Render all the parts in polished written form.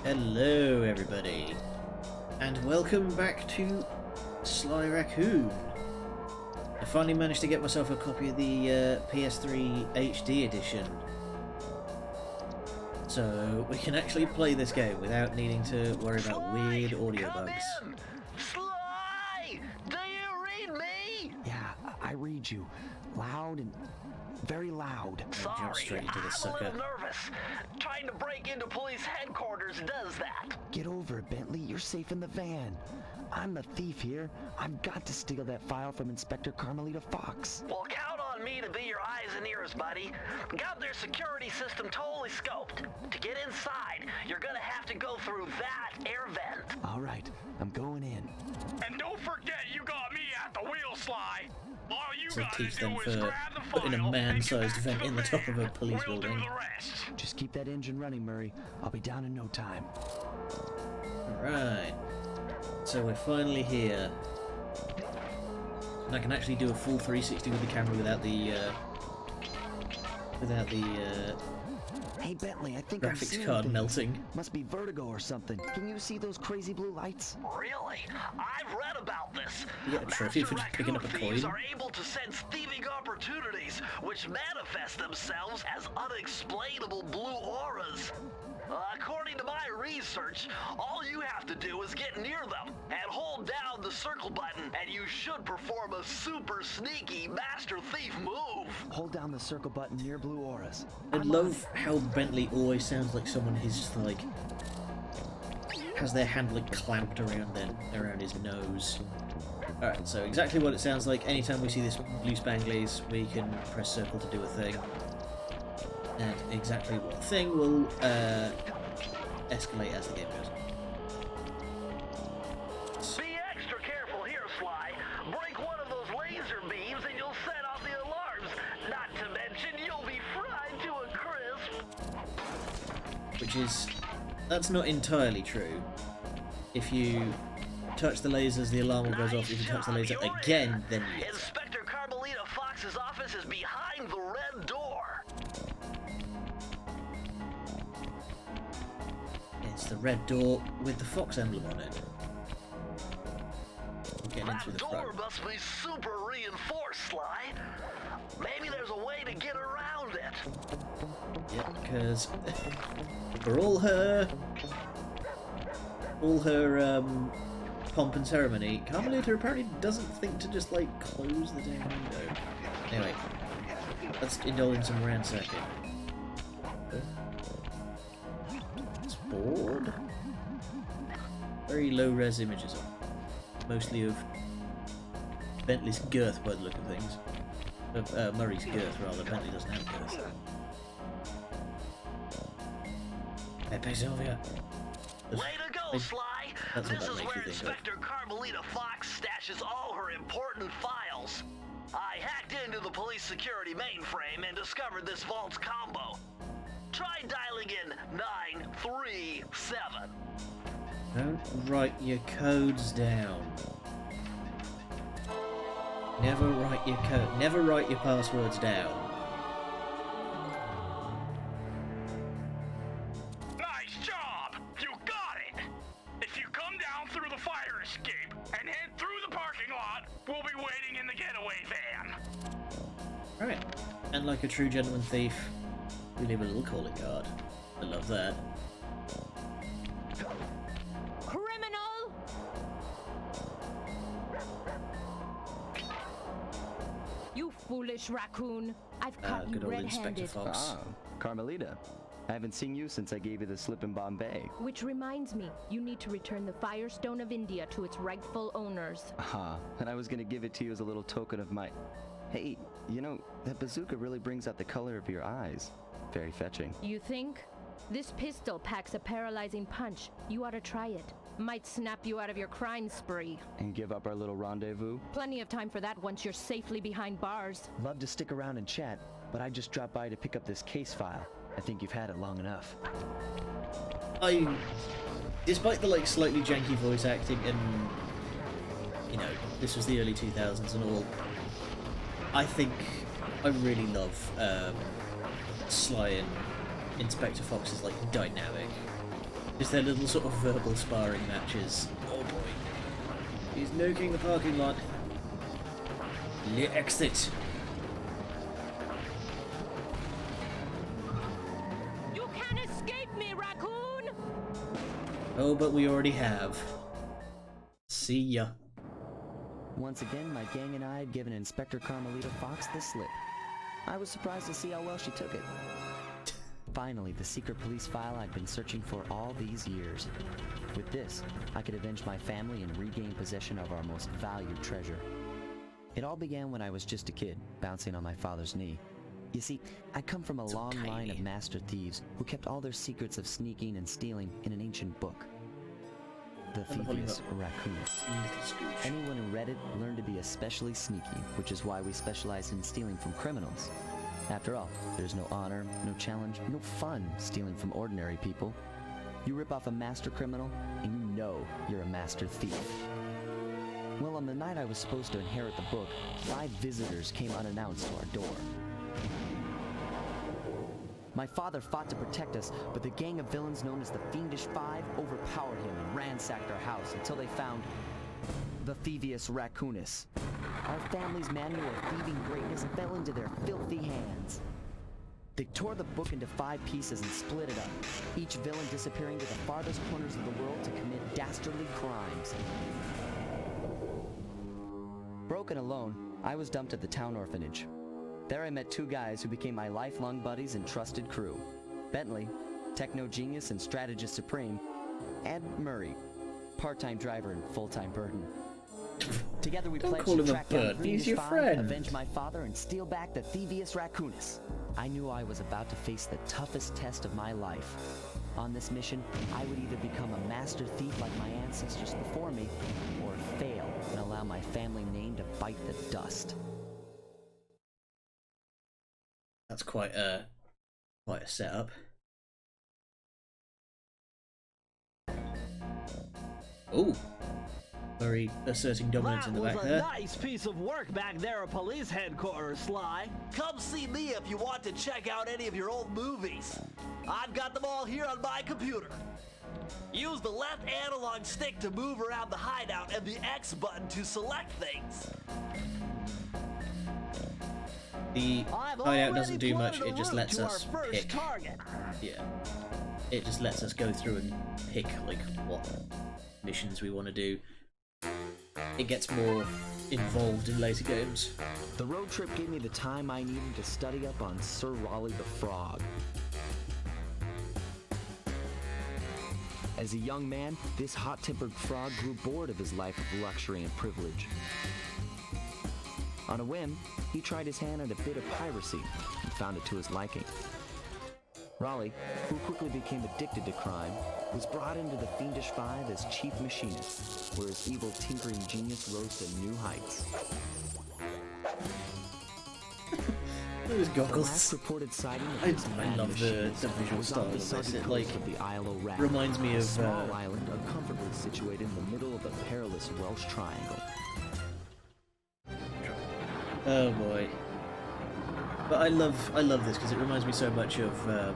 Hello everybody, and welcome back to Sly Raccoon. I finally managed to get myself a copy of the PS3 HD edition, so we can actually play this game without needing to worry about weird audio bugs. In. Sly! Do you read me? Yeah, I read you. Loud and very loud. Sorry, Jump straight into the I'm sucker. a little nervous. Trying to break into police headquarters does that. Get over it, Bentley. You're safe in the van. I'm the thief here. I've got to steal that file from Inspector Carmelita Fox. Well, count on me to be your eyes and ears, buddy. Got their security system totally scoped. To get inside, you're gonna have to go through that air vent. All right, I'm going in. And don't forget you got me at the wheel, Sly. All you So gotta teach do them is for grab the putting a file man-sized and get vent back in to the top of a van. police We'll building. do the rest. Just keep that engine running, Murray. I'll be down in no time. Alright, so we're finally here. And I can actually do a full 360 with the camera without the Hey, Bentley, I think I'm graphics seeing card things. melting. Must be vertigo or something. Can you see those crazy blue lights? Really? I've read about this. You get a trophy for just picking up a Raccoon thieves coin. are able to sense thieving opportunities, which manifest themselves as unexplainable blue auras. According to my research, all you have to do is get near them and hold down the circle button, and you should perform a super sneaky master thief move. Hold down the circle button near blue auras. I love how Bentley always sounds like someone who's just like has their hand like clamped around his nose. Alright, so exactly what it sounds like. Anytime we see this blue spanglies, we can press circle to do a thing. And exactly what thing will escalate as the game goes on. Be extra careful here, Sly. Break one of those laser beams and you'll set off the alarms. Not to mention you'll be fried to a crisp. Which is... that's not entirely true. If you touch the lasers, the alarm will goes off. If you touch the laser again, then you get it. Inspector Carmelita Fox's office is behind the red door. It's the red door with the fox emblem on it. I'm getting in through That the door front. must be super reinforced, Sly. Maybe there's a way to get around it. Yeah, because for all her pomp and ceremony, Carmelita apparently doesn't think to just like close the damn window. Anyway, let's indulge in some ransacking. It's bored. Very low res images, mostly of Bentley's girth by the look of things. Of Murray's girth, rather. Bentley doesn't have girth. Pepe Sylvia. Way to go, Sly! That's what This that is makes where you think of. Inspector Carmelita Fox stashes all her important files. I hacked into the police security mainframe and discovered this vault's combo. Try dialing in 937. Don't write your codes down. Never write your code. Never write your passwords down. Nice job! You got it! If you come down through the fire escape and head through the parking lot, we'll be waiting in the getaway van. Right. And like a true gentleman thief, we leave a little calling card. I love that. Criminal! You foolish raccoon. I've caught you Good old Inspector red-handed. Fox. Ah, Carmelita. I haven't seen you since I gave you the slip in Bombay. Which reminds me, you need to return the Firestone of India to its rightful owners. Ah, and I was gonna give it to you as a little token of my... Hey, you know, that bazooka really brings out the color of your eyes. Very fetching. You think? This pistol packs a paralyzing punch. You ought to try it. Might snap you out of your crime spree. And give up our little rendezvous? Plenty of time for that once you're safely behind bars. Love to stick around and chat, but I just dropped by to pick up this case file. I think you've had it long enough. Despite the like slightly janky voice acting and, you know, this was the early 2000s and all, I think I really love Sly and Inspector Fox's like dynamic. Just their little sort of verbal sparring matches. Oh boy. He's nuking the parking lot. Le exit. You can't escape me, Raccoon! Oh, but we already have. See ya. Once again, my gang and I had given Inspector Carmelita Fox the slip. I was surprised to see how well she took it. Finally, the secret police file I'd been searching for all these years. With this, I could avenge my family and regain possession of our most valued treasure. It all began when I was just a kid, bouncing on my father's knee. You see, I come from a long line of master thieves who kept all their secrets of sneaking and stealing in an ancient book. The Thieven-est Raccoon. Anyone who read it learned to be especially sneaky, which is why we specialize in stealing from criminals. After all, there's no honor, no challenge, no fun stealing from ordinary people. You rip off a master criminal, and you know you're a master thief. Well, on the night I was supposed to inherit the book, 5 visitors came unannounced to our door. My father fought to protect us, but the gang of villains known as the Fiendish Five overpowered him and ransacked our house until they found the Thieven-est Raccoonus. Our family's manual of thieving greatness fell into their filthy hands. They tore the book into 5 pieces and split it up, each villain disappearing to the farthest corners of the world to commit dastardly crimes. Broken alone, I was dumped at the town orphanage. There I met 2 guys who became my lifelong buddies and trusted crew. Bentley, techno genius and strategist supreme, and Murray, part-time driver and full-time burden. Together we pledged to track down the Fiendish Five, avenge my father, and steal back the Thieven-est Raccoonus. I knew I was about to face the toughest test of my life. On this mission, I would either become a master thief like my ancestors before me, or fail and allow my family name to bite the dust. That's quite a setup. Oh, Murray asserting dominance in the back there. That was a nice piece of work back there at police headquarters, Sly. Come see me if you want to check out any of your old movies. I've got them all here on my computer. Use the left analog stick to move around the hideout and the X button to select things. The hideout doesn't do much, it just lets us pick. Yeah. It just lets us go through and pick like what missions we want to do. It gets more involved in later games. The road trip gave me the time I needed to study up on Sir Raleigh the Frog. As a young man, this hot-tempered frog grew bored of his life of luxury and privilege. On a whim, he tried his hand at a bit of piracy and found it to his liking. Raleigh, who quickly became addicted to crime, was brought into the Fiendish Five as chief machinist, where his evil tinkering genius rose to new heights. Those The last goggles. reported sighting of I this mad love the machinist visual was style on the of this. southern It coast of the Isle of Rat, reminds me a of small island uncomfortably situated in the middle of a perilous Welsh triangle. oh boy. But I love this because it reminds me so much of the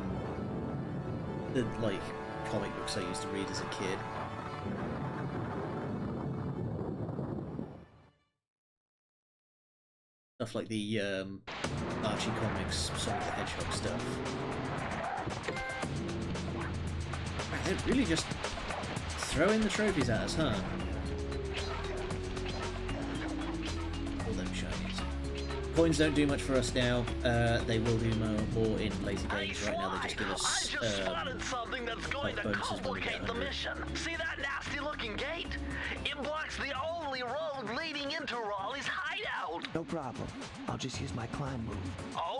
like comic books I used to read as a kid. Stuff like the Archie comics, Sonic the Hedgehog stuff. Man, they're really just throwing the trophies at us, huh? All them shinies. Coins don't do much for us now. They will do more in later games. Right now, they just give us I just spotted something that's going like to bonuses when we get complicate the 100. mission. See that nasty-looking gate? It blocks the only road leading into Raleigh's hideout. No problem. I'll just use my climb move.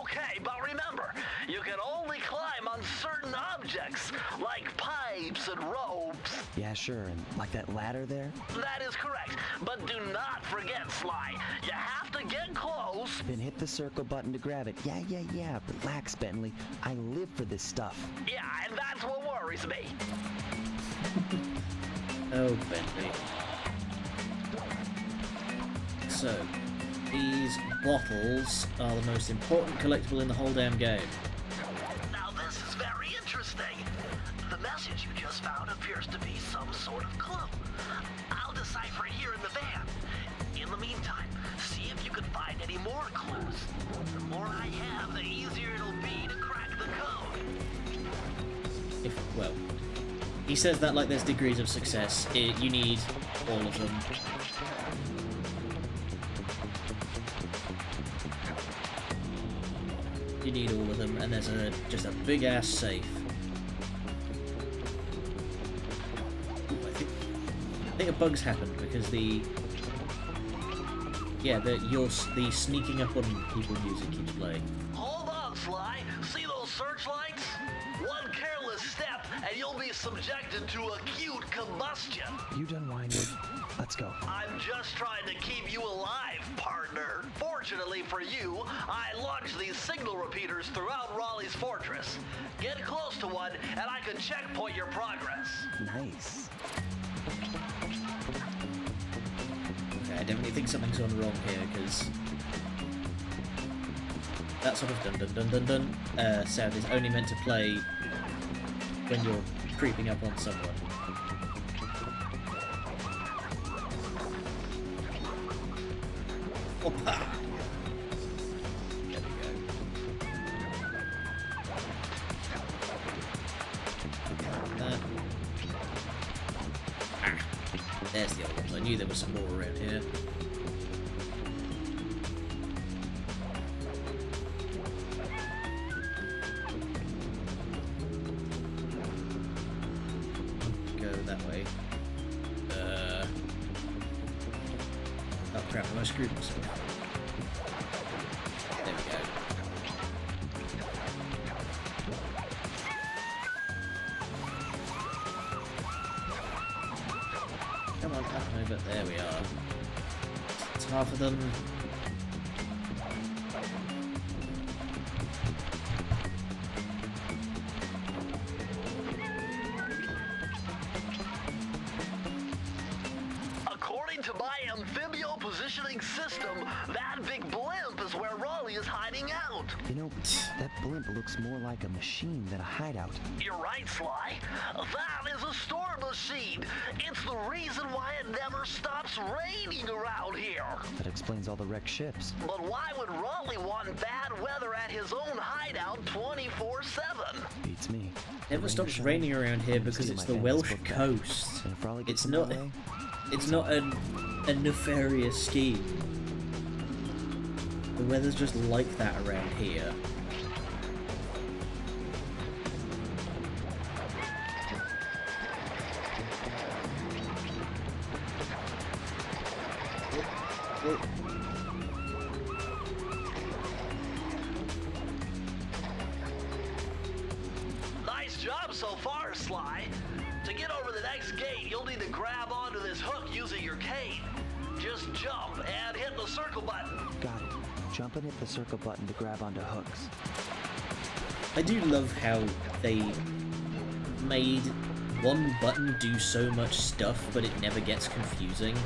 Okay, but remember, you can only climb on certain objects, like pipes and ropes. Yeah, sure. And like that ladder there? That is correct, but do not forget, Sly. You have to get close. Then hit the circle button to grab it. Yeah. Relax, Bentley. I live for this stuff. Yeah, and that's what worries me. Oh, Bentley. So, these bottles are the most important collectible in the whole damn game. Now this is very interesting. The message you just found appears to be some sort of clue. I'll decipher it here in the van. In the meantime, see if you can find any more clues. The more I have, the easier it'll be to crack the code. Well, he says that like there's degrees of success. You need all of them. You need all of them, and there's just a big ass safe. I think a bug's happened because the sneaking up on people music keeps playing. Hold on, Sly. See those searchlights? One careless step, and you'll be subjected to acute combustion. You done whining? Let's go. I'm just trying to keep you alive, partner. Fortunately for you, I launched these signal repeaters throughout Raleigh's fortress. Get close to one, and I can checkpoint your progress. Nice. Okay, I definitely think something's gone wrong here, because that sort of dun dun dun dun dun sound is only meant to play when you're creeping up on someone. Opa! There we go. There's the other ones. I knew there was some more around here. Go that way. Oh crap, I screwed myself. There we go. Come on, up and over. There we are. It's half of them. According to my amphibio positioning system, that big blimp is where Raleigh is hiding out. You know, that blimp looks more like a machine than a hideout. You're right, Sly. That is a storm machine. It's the reason why it never stops raining around here. That explains all the wrecked ships. But why would Raleigh want bad weather at his own hideout 24/7? Beats me. Never stops raining around here because it's the Welsh coast. And if Raleigh gets It's in not. my way, It's not a nefarious scheme. The weather's just like that around here. Nice job so far, Sly. To get over the next gate, you'll need to grab onto this hook using your cane. Just jump and hit the circle button. got it. Jump and hit the circle button to grab onto hooks. I do love how they made one button do so much stuff, but it never gets confusing.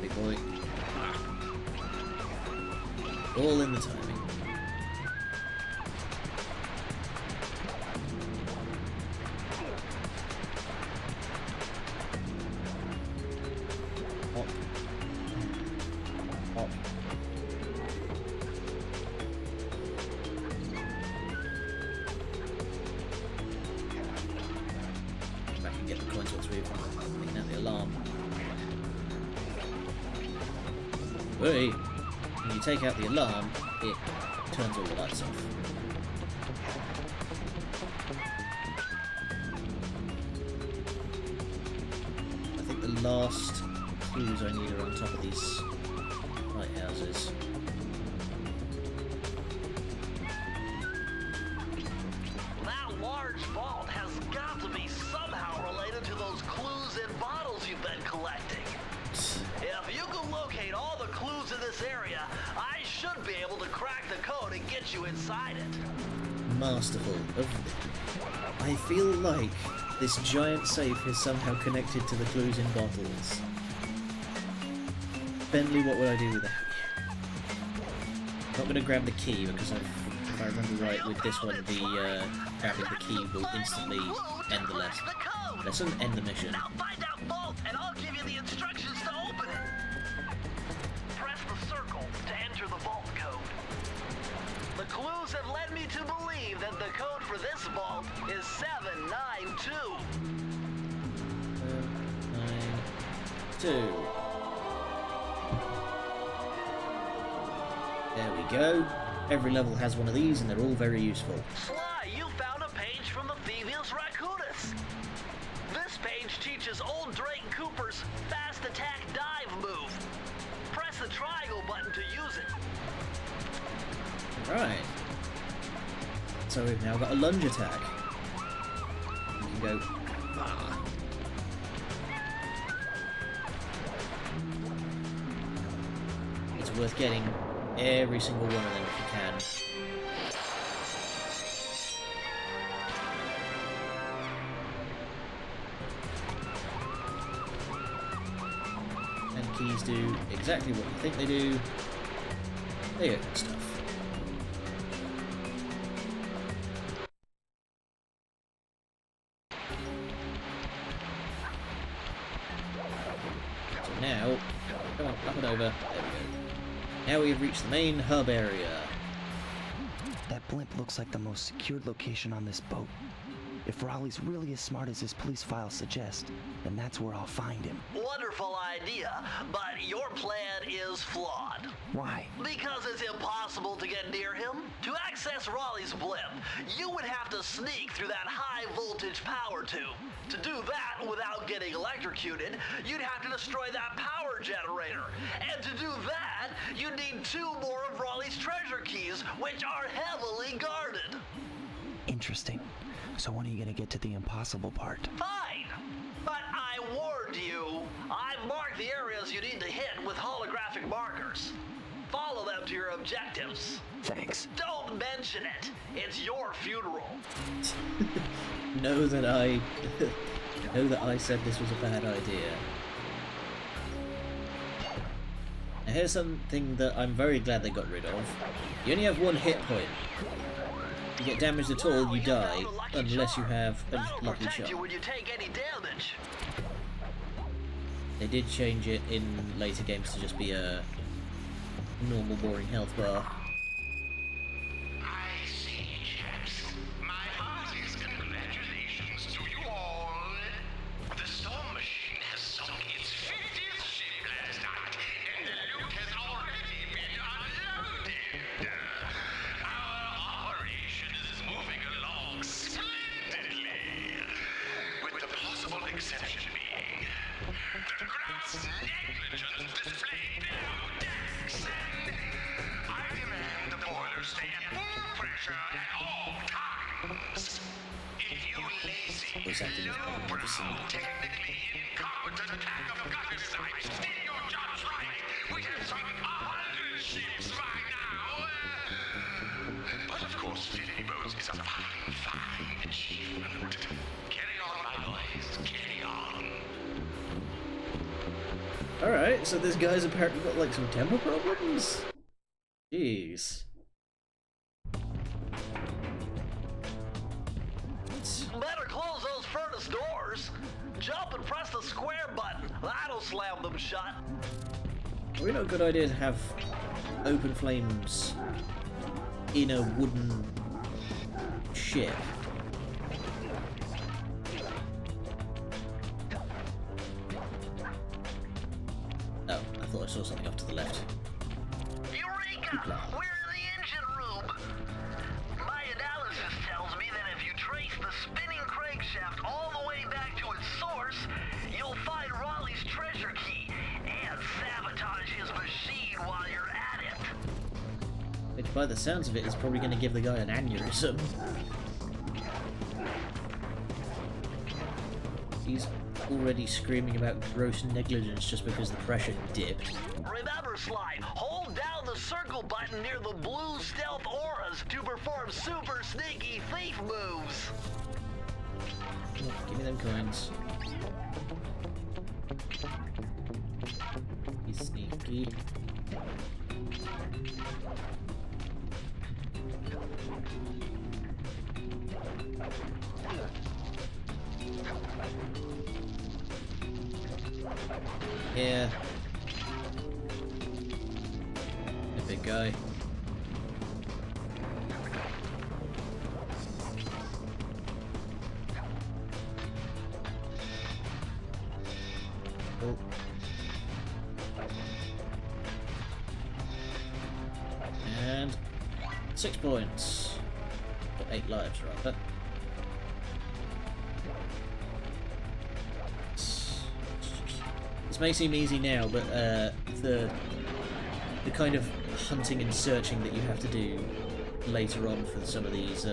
Big boy. All in the timing. Hop. Hop. Back and get the coins once we've taken out the alarm. Hey! When you take out the alarm, it turns all the lights off. I think the last clues I need are on top of these lighthouses. That large vault has got to be somehow related to those clues and bottles you've been collecting. If you can locate all the clues in this area, I should be able to crack the code and get you inside it. Masterful. I feel like this giant safe is somehow connected to the clues in bottles. Bentley, what would I do with that? I'm not going to grab the key because I've if I remember right, with this one, the grabbing the key will instantly end the lesson. Lesson, end the mission. Now find out both, and I'll give you the instructions to open it. Press the circle to enter the vault code. The clues have led me to believe that the code for this vault is 792. 2. There we go. Every level has one of these, and they're all very useful. Sly, you found a page from the Thieven-est Raccoonus. This page teaches old Drake Cooper's fast attack dive move. Press the triangle button to use it. Right. So we've now got a lunge attack. We can go. Ah. It's worth getting every single one of them if you can. And keys do exactly what you think they do. There you go, good stuff. So now, come on, up and over. There we go. Now we have reached the main hub area. That blimp looks like the most secured location on this boat. If Raleigh's really as smart as his police files suggest, then that's where I'll find him. Wonderful idea, but your plan is flawed. Why? Because it's impossible to get near him. To access Raleigh's blimp, you would have to sneak through that high voltage power tube. To do that without getting electrocuted, you'd have to destroy that power generator. And to do that, you need 2 more of Raleigh's treasure keys, which are heavily guarded. Interesting. So when are you gonna get to the impossible part? Fine, but I warned you. I've marked the areas you need to hit with holographic markers. Follow them to your objectives. Thanks. Don't mention it. It's your funeral. know that I said this was a bad idea. Now here's something that I'm very glad they got rid of. You only have 1 hit point. If you get damaged at all, you die, unless you have a lucky Protect you charm. when you take any damage. They did change it in later games to just be a normal, boring health bar. I see, chaps. My heartiest congratulations to you all. The storm machine has sunk its 50th ship last night, and the loot has already been unloaded. Our operation is moving along splendidly, with the possible exception being the gross negligence displayed below decks. I demand the boilers stay at full pressure at all times. If you lazy, What's acting as part of lowbrow, medicine? technically incompetent attack of gutter snipes did your jobs right, we'd have sunk 100 ships by now. But of course, filling boats is a fine, fine achievement. Carry on, my boys, carry on. Alright, so this guy's apparently got like some temper problems? Jeez. Better close those furnace doors. Jump and press the square button. That'll slam them shut. Probably not a good idea to have open flames in a wooden ship. Oh, I thought I saw something off to the left. Eureka! We're in the engine room. My analysis tells me that if you trace the spinning crankshaft all the way back to its source, you'll find Raleigh's treasure key and sabotage his machine while you're at it. Which, by the sounds of it, is probably going to give the guy an aneurysm. He's already screaming about gross negligence just because the pressure dipped. Remember, Sly, hold down the circle button near the blue stealth auras to perform super sneaky thief moves. Give me them coins. He's sneaky. here. A big guy. Oh. And 6 points. Or 8 lives, rather. This may seem easy now, but the kind of hunting and searching that you have to do later on for some of these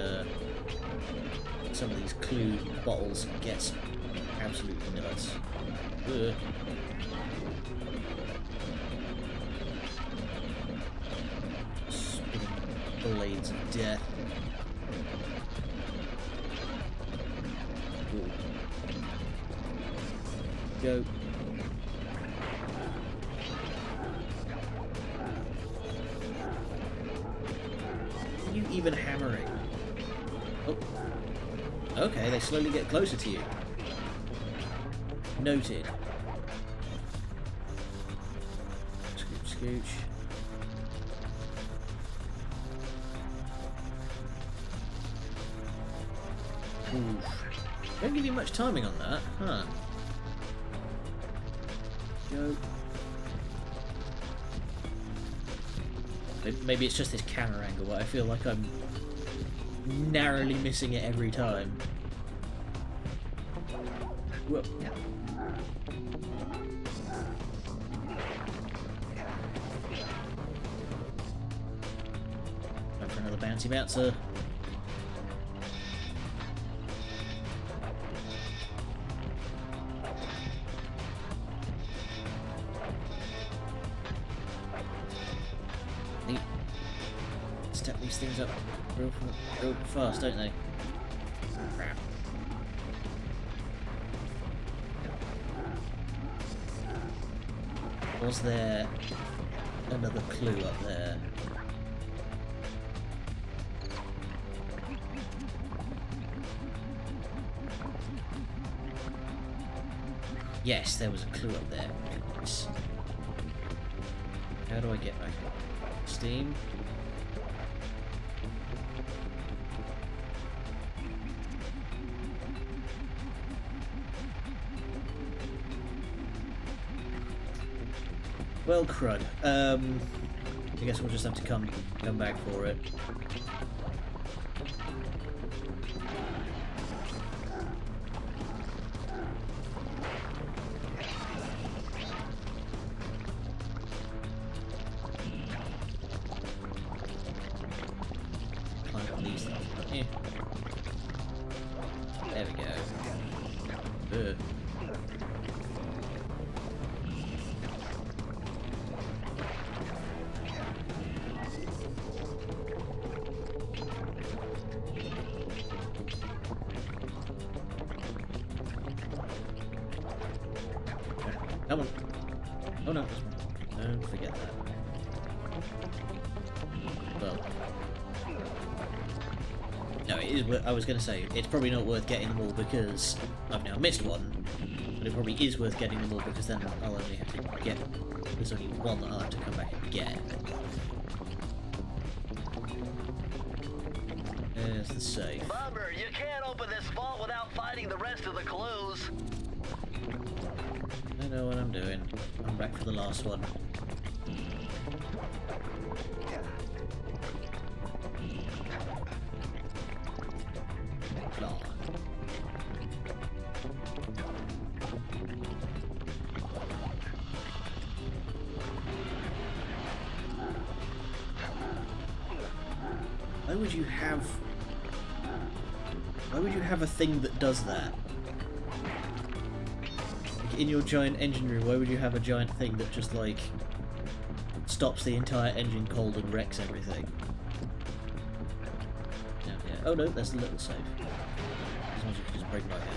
clue bottles gets absolutely nuts. Ugh. Blades of death. Ooh. Go. Are you even hammering? Oh. Okay, they slowly get closer to you. Noted. Scooch, scooch. Oof. Don't give you much timing on that, huh? Go. Maybe it's just this camera angle, but I feel like I'm narrowly missing it every time. Whoa. Time for another bouncy bouncer. They step these things up real fast, don't they? Crap. Was there another clue up there? Yes, there was a clue up there. Goodness. How do I get back up? Steam. Well, crud. I guess we'll just have to come back for it. Climb up these things. Yeah. There we go. Ugh. Come on. Oh no. Don't forget that. Well. No, it is. I was going to say, it's probably not worth getting them all because I've now missed one. But it probably is worth getting them all because then I'll only have to get. There's only one that I'll have to come back and get. There's the safe. Bummer, you can't open this vault without finding the rest of the clues. I know what I'm doing. I'm back for the last one. Claw. Why would you have a thing that does that? In your giant engine room, why would you have a giant thing that just, like, stops the entire engine cold and wrecks everything? Yeah. Oh no, there's a little safe. As long as you can just break my hand.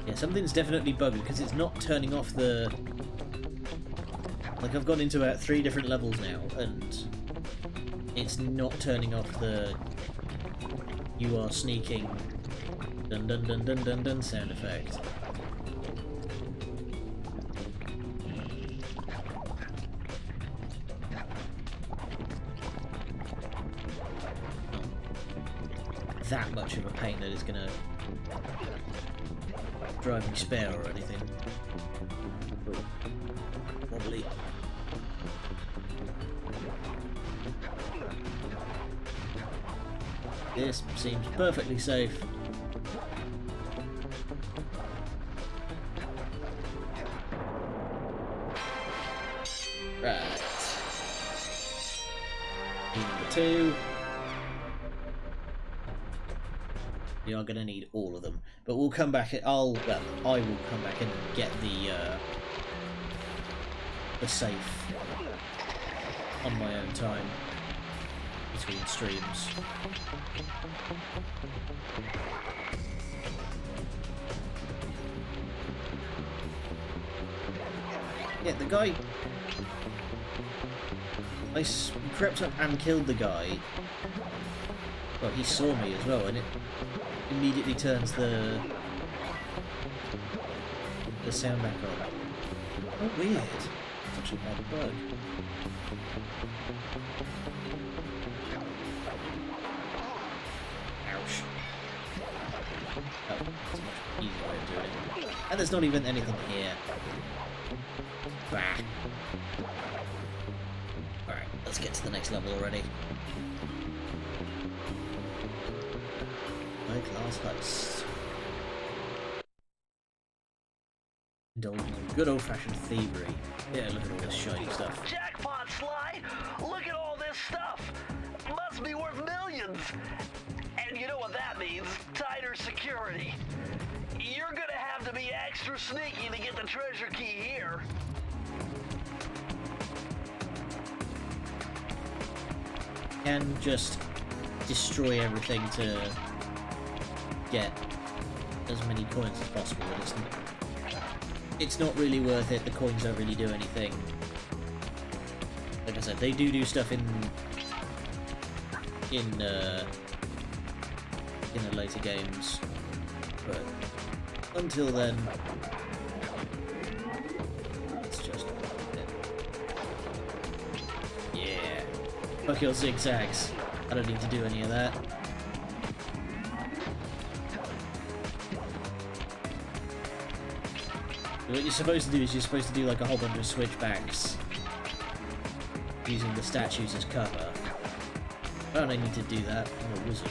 Yeah, something's definitely bugged because it's not turning off the... Like, I've gone into about 3 different levels now, and... it's not turning off the You are sneaking. Dun dun dun dun dun dun sound effect. That much of a pain that it's gonna drive me spare or anything. Wobbly. This seems perfectly safe. Right. Number 2. We are going to need all of them, but we'll come back. I will come back and get the safe on my own time between streams. Yeah, the guy. I crept up and killed the guy. Well, he saw me as well, and it immediately turns the sound back on. Oh, weird. Such a bad bug. Ouch. Oh, that's a much easier way of doing it. And there's not even anything here. Bah. Alright, let's get to the next level already. High-class heist. Indulging in good old-fashioned thievery. Yeah, look at all this shiny stuff. Jackpot, Sly! Look at all this stuff! Must be worth millions! And you know what that means? Tighter security. You're gonna have to be extra sneaky to get the treasure key here. Can just destroy everything to get as many coins as possible, but it's not really worth it. The coins don't really do anything. Like I said, they do stuff in the later games, but until then, it's just yeah. Fuck your zigzags. I don't need to do any of that. What you're supposed to do is you're supposed to do like a whole bunch of switchbacks using the statues as cover. I don't need to do that. I'm a wizard.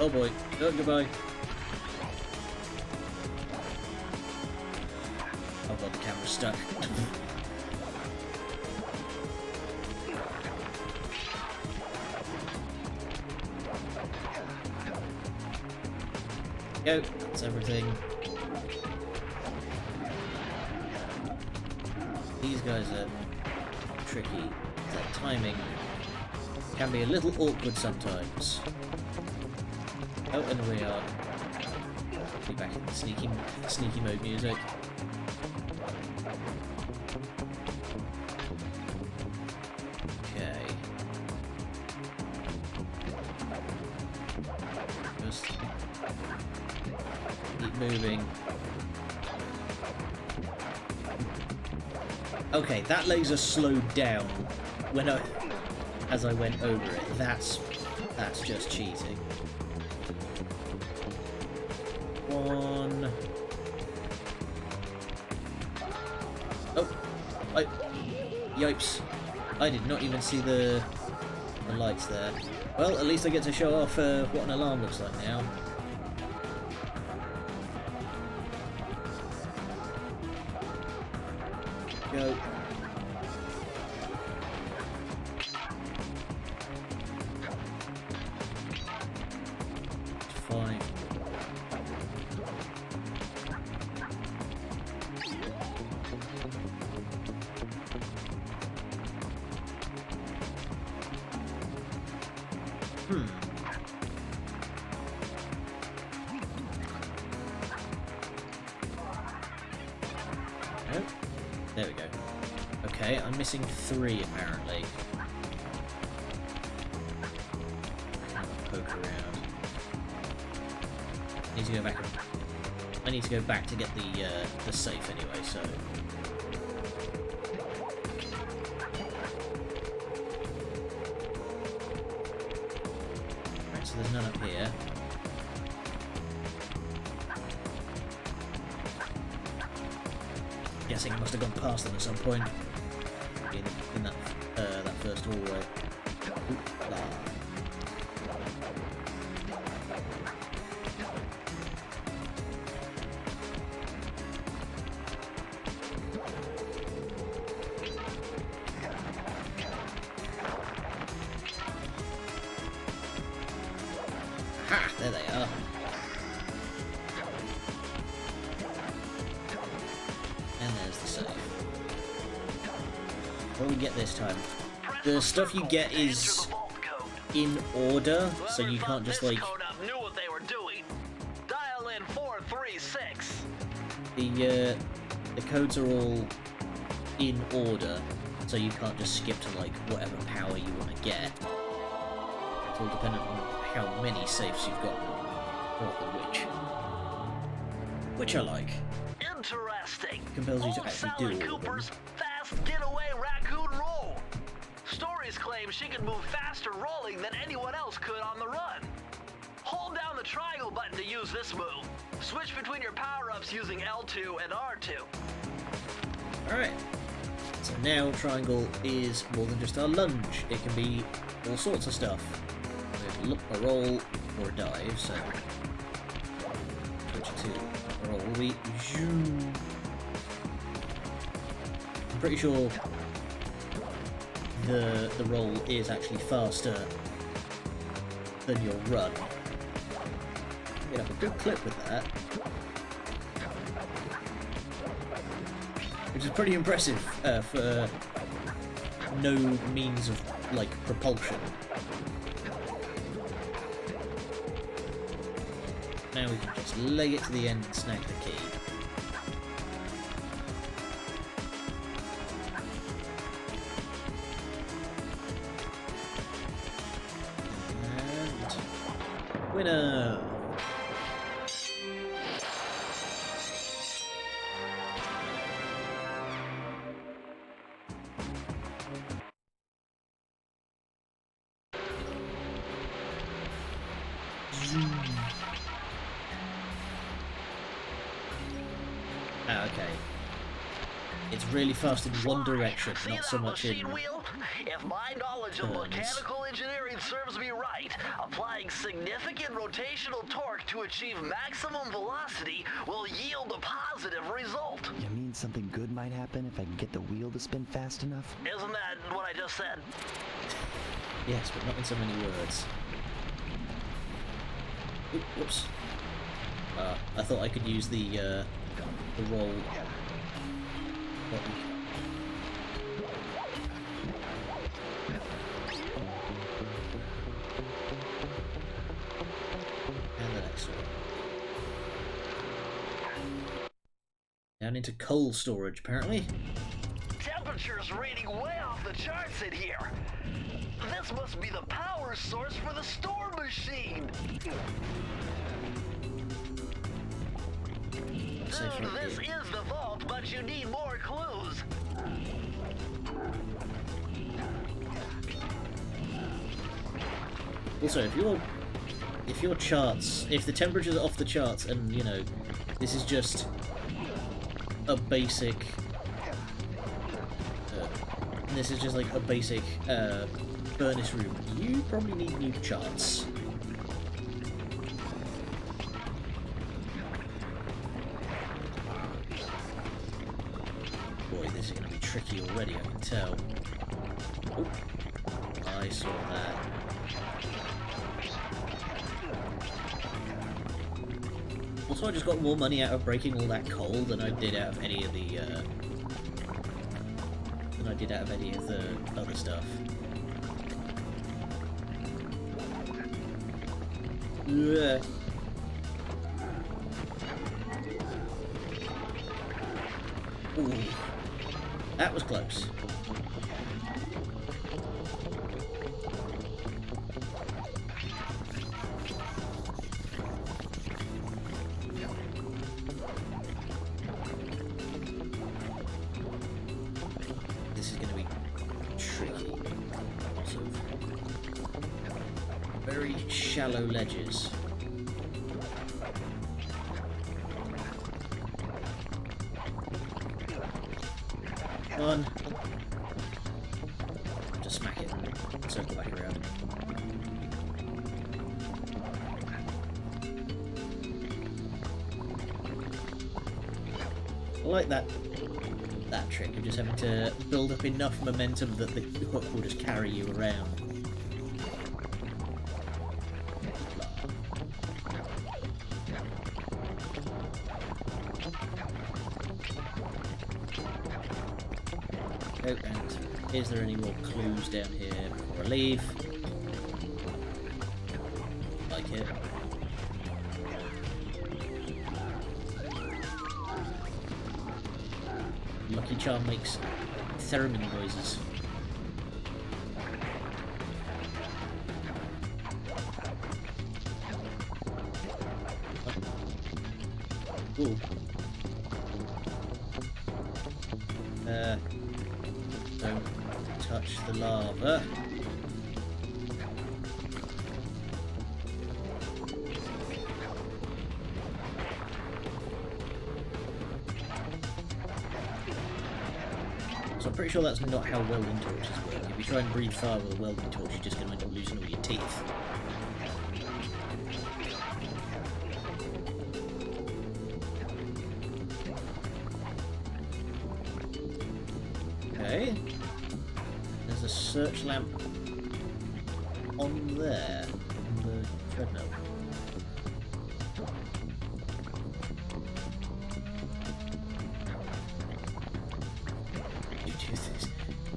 Oh boy. Oh, goodbye. Oh god, the camera's stuck. Go. That's everything. These guys are tricky. That timing can be a little awkward sometimes. Oh, and we are. Be back in the sneaky mode music. Okay. Just keep moving. Okay, that laser slowed down when as I went over it. That's just cheating. One. Oh, yipes! I did not even see the lights there. Well, at least I get to show off what an alarm looks like now. Go. Fine. Oh, there we go. Okay, I'm missing 3 apparently. Poke around. Need to go back. I need to go back to get the safe anyway. So. Right, so there's none up here. Guessing I must have gone past them at some point in that first hallway. Oop, la. Ha! There they are. And there's the safe. What do we get this time? The stuff you get is in order, so you can't just like. Knew what they were doing. Dial in 436. The codes are all in order, so you can't just skip to like whatever power you want to get. It's all dependent on how many safes you've got, which I like. Interesting. Compels you to Old actually Sally do all of them. Cooper's fast getaway Raccoon roll. Stories claim she can move faster rolling than anyone else could on the run. Hold down the triangle button to use this move. Switch between your power-ups using L2 and R2. Alright. So now triangle is more than just a lunge. It can be all sorts of stuff. A roll or a dive, so switch to roll. I'm pretty sure the roll is actually faster than your run. Get up a good clip with that, which is pretty impressive for no means of like propulsion. Now we can just leg it to the end and snag the key. And winner! Ah, okay. It's really fast in one direction, See not so that much in... machine wheel? If my knowledge of mechanical engineering serves me right, applying significant rotational torque to achieve maximum velocity will yield a positive result. You mean something good might happen if I can get the wheel to spin fast enough? Isn't that what I just said? Yes, but not in so many words. Oop, whoops. I thought I could use the roll button. And the next one. Down into coal storage, apparently. Temperature's reading way off the charts in here. This must be the power source for the storm machine. Safe Dude, right this here. is the vault, but you need more clues. Also, if your charts, if the temperatures are off the charts, and you know, this is just a basic, this is just like a basic furnace room, you probably need new charts. Boy, this is going to be tricky already, I can tell. Oh, I saw that. Also, I just got more money out of breaking all that coal than I did out of any of the other stuff. Ugh. Ooh, that was close. This is going to be tricky. Lots of very shallow ledges. One. Just smack it and circle back around. I like that trick of just having to build up enough momentum that the hook will just carry you around. Oh, and is there any more clues down here before I leave? Like it. Lucky Charm makes theremin noises. Ooh. Don't touch the lava. So I'm pretty sure that's not how welding torches work. If you try and breathe fire with a welding torch, you're just going to end up losing all your teeth. Okay. There's a search lamp on there, on the treadmill. You do this.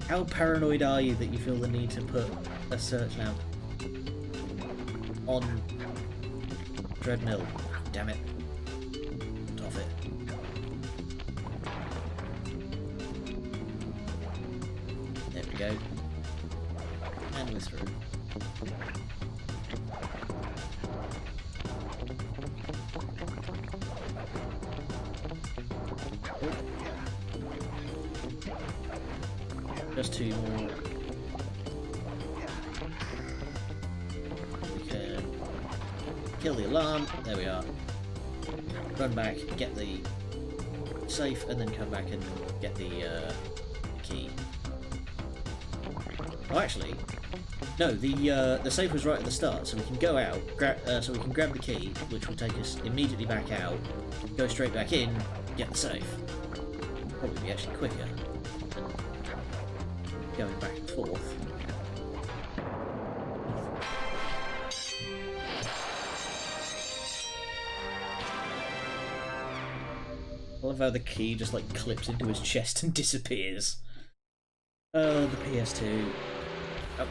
How paranoid are you that you feel the need to put a search lamp on treadmill? Damn it. Off it. There we go. And we're through. Just two more. We can kill the alarm. There we are. Run back, get the safe, and then come back and get the key. Oh, actually, no. The safe was right at the start, so we can go out. So we can grab the key, which will take us immediately back out. Go straight back in, get the safe. Probably be actually quicker than going back and forth. I love how the key just like clips into his chest and disappears. Oh, the PS2. Oh.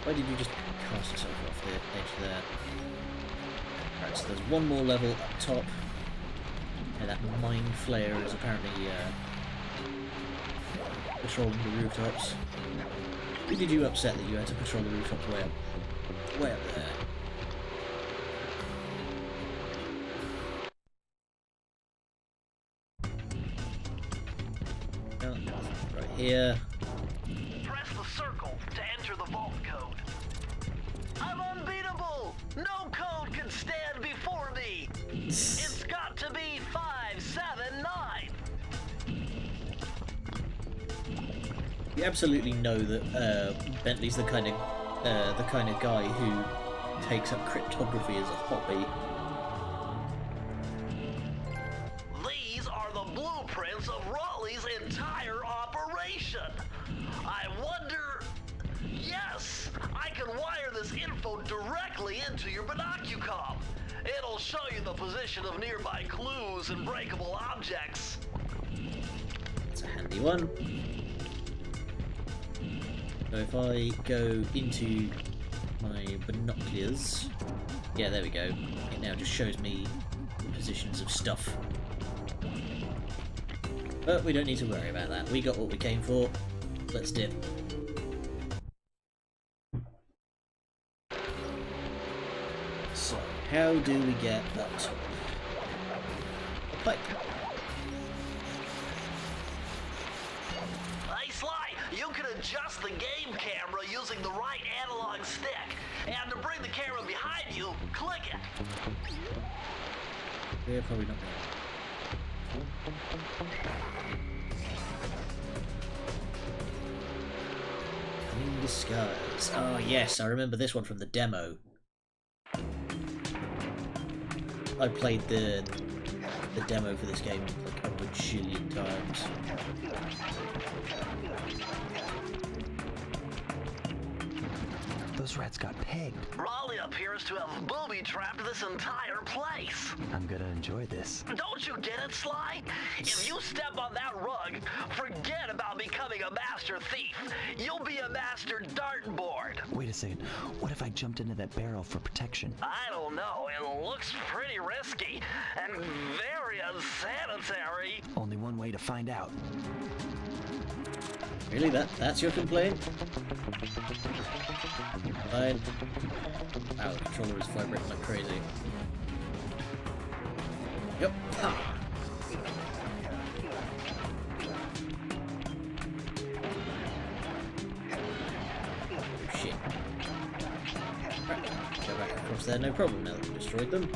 Why did you just cast yourself off the edge there? Right, so there's one more level up top. And that mind flayer is apparently patrolling the rooftops. Who did you upset that you had to patrol the rooftops way up? Way up there. Right here. Press the circle to enter the vault code. I'm unbeatable! No code can stand before me! It's got to be 579! You absolutely know that Bentley's the kind of guy who takes up cryptography as a hobby. These are the blueprints of Raleigh's entire operation. I wonder... Yes, I can wire this info directly into your binocucom. It'll show you the position of nearby clues and breakable objects. That's a handy one. So if I go into my binoculars, yeah, there we go. It now just shows me the positions of stuff. But we don't need to worry about that. We got what we came for. Let's dip. So, how do we get up top? A pipe. Hey Sly, you can adjust the game camera using the right analog stick. And to bring the camera behind you, click it. We're probably not going. In disguise. Oh yes, I remember this one from the demo. I played the demo for this game like a bajillion times. Those rats got pegged. Raleigh appears to have booby-trapped this entire place. I'm gonna enjoy this. Don't you get it, Sly? If you step on that rug, forget about becoming a master thief. You'll be a master dartboard. Wait a second. What if I jumped into that barrel for protection? I don't know. It looks pretty risky and very unsanitary. Only one way to find out. Really? That's your complaint? Fine. Wow, the controller is vibrating like crazy. Yep. Ha! Oh, shit. Right. Go back across there, no problem now that we've destroyed them.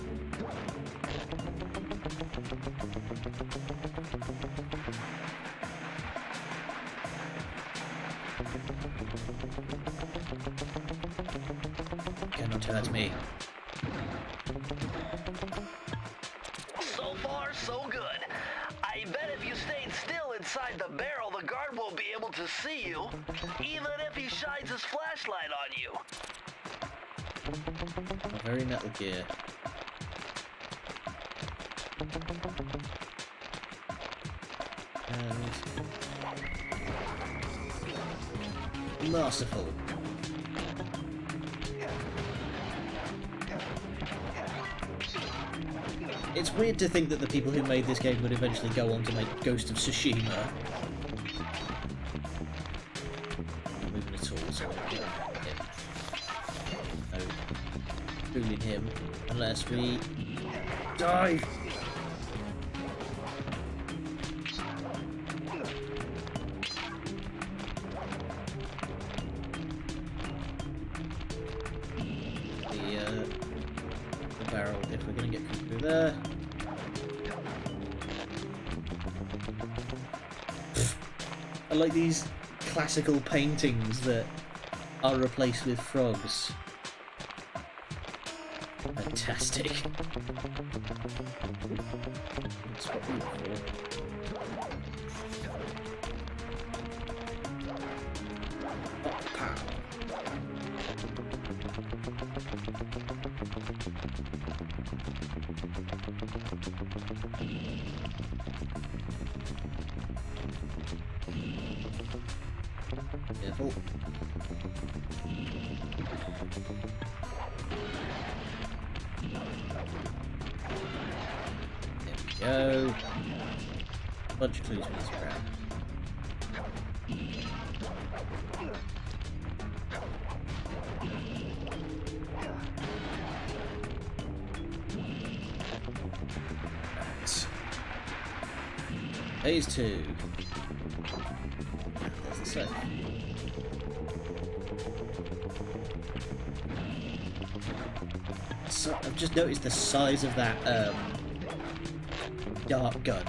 Cannot hurt me. So far, so good. I bet if you stayed still inside the barrel, the guard won't be able to see you, even if he shines his flashlight on you. Very Metal Gear. And masterful. It's weird to think that the people who made this game would eventually go on to make Ghost of Tsushima. Not moving at all, so no fooling him unless we dive. The barrel, if we're going to get through there. I like these classical paintings that are replaced with frogs. Fantastic. That's what we look for. Oh, pow. Careful. There we go. Bunch of clues with this crap. Right. Phase 2. There's the safe. So I've just noticed the size of that dart gun.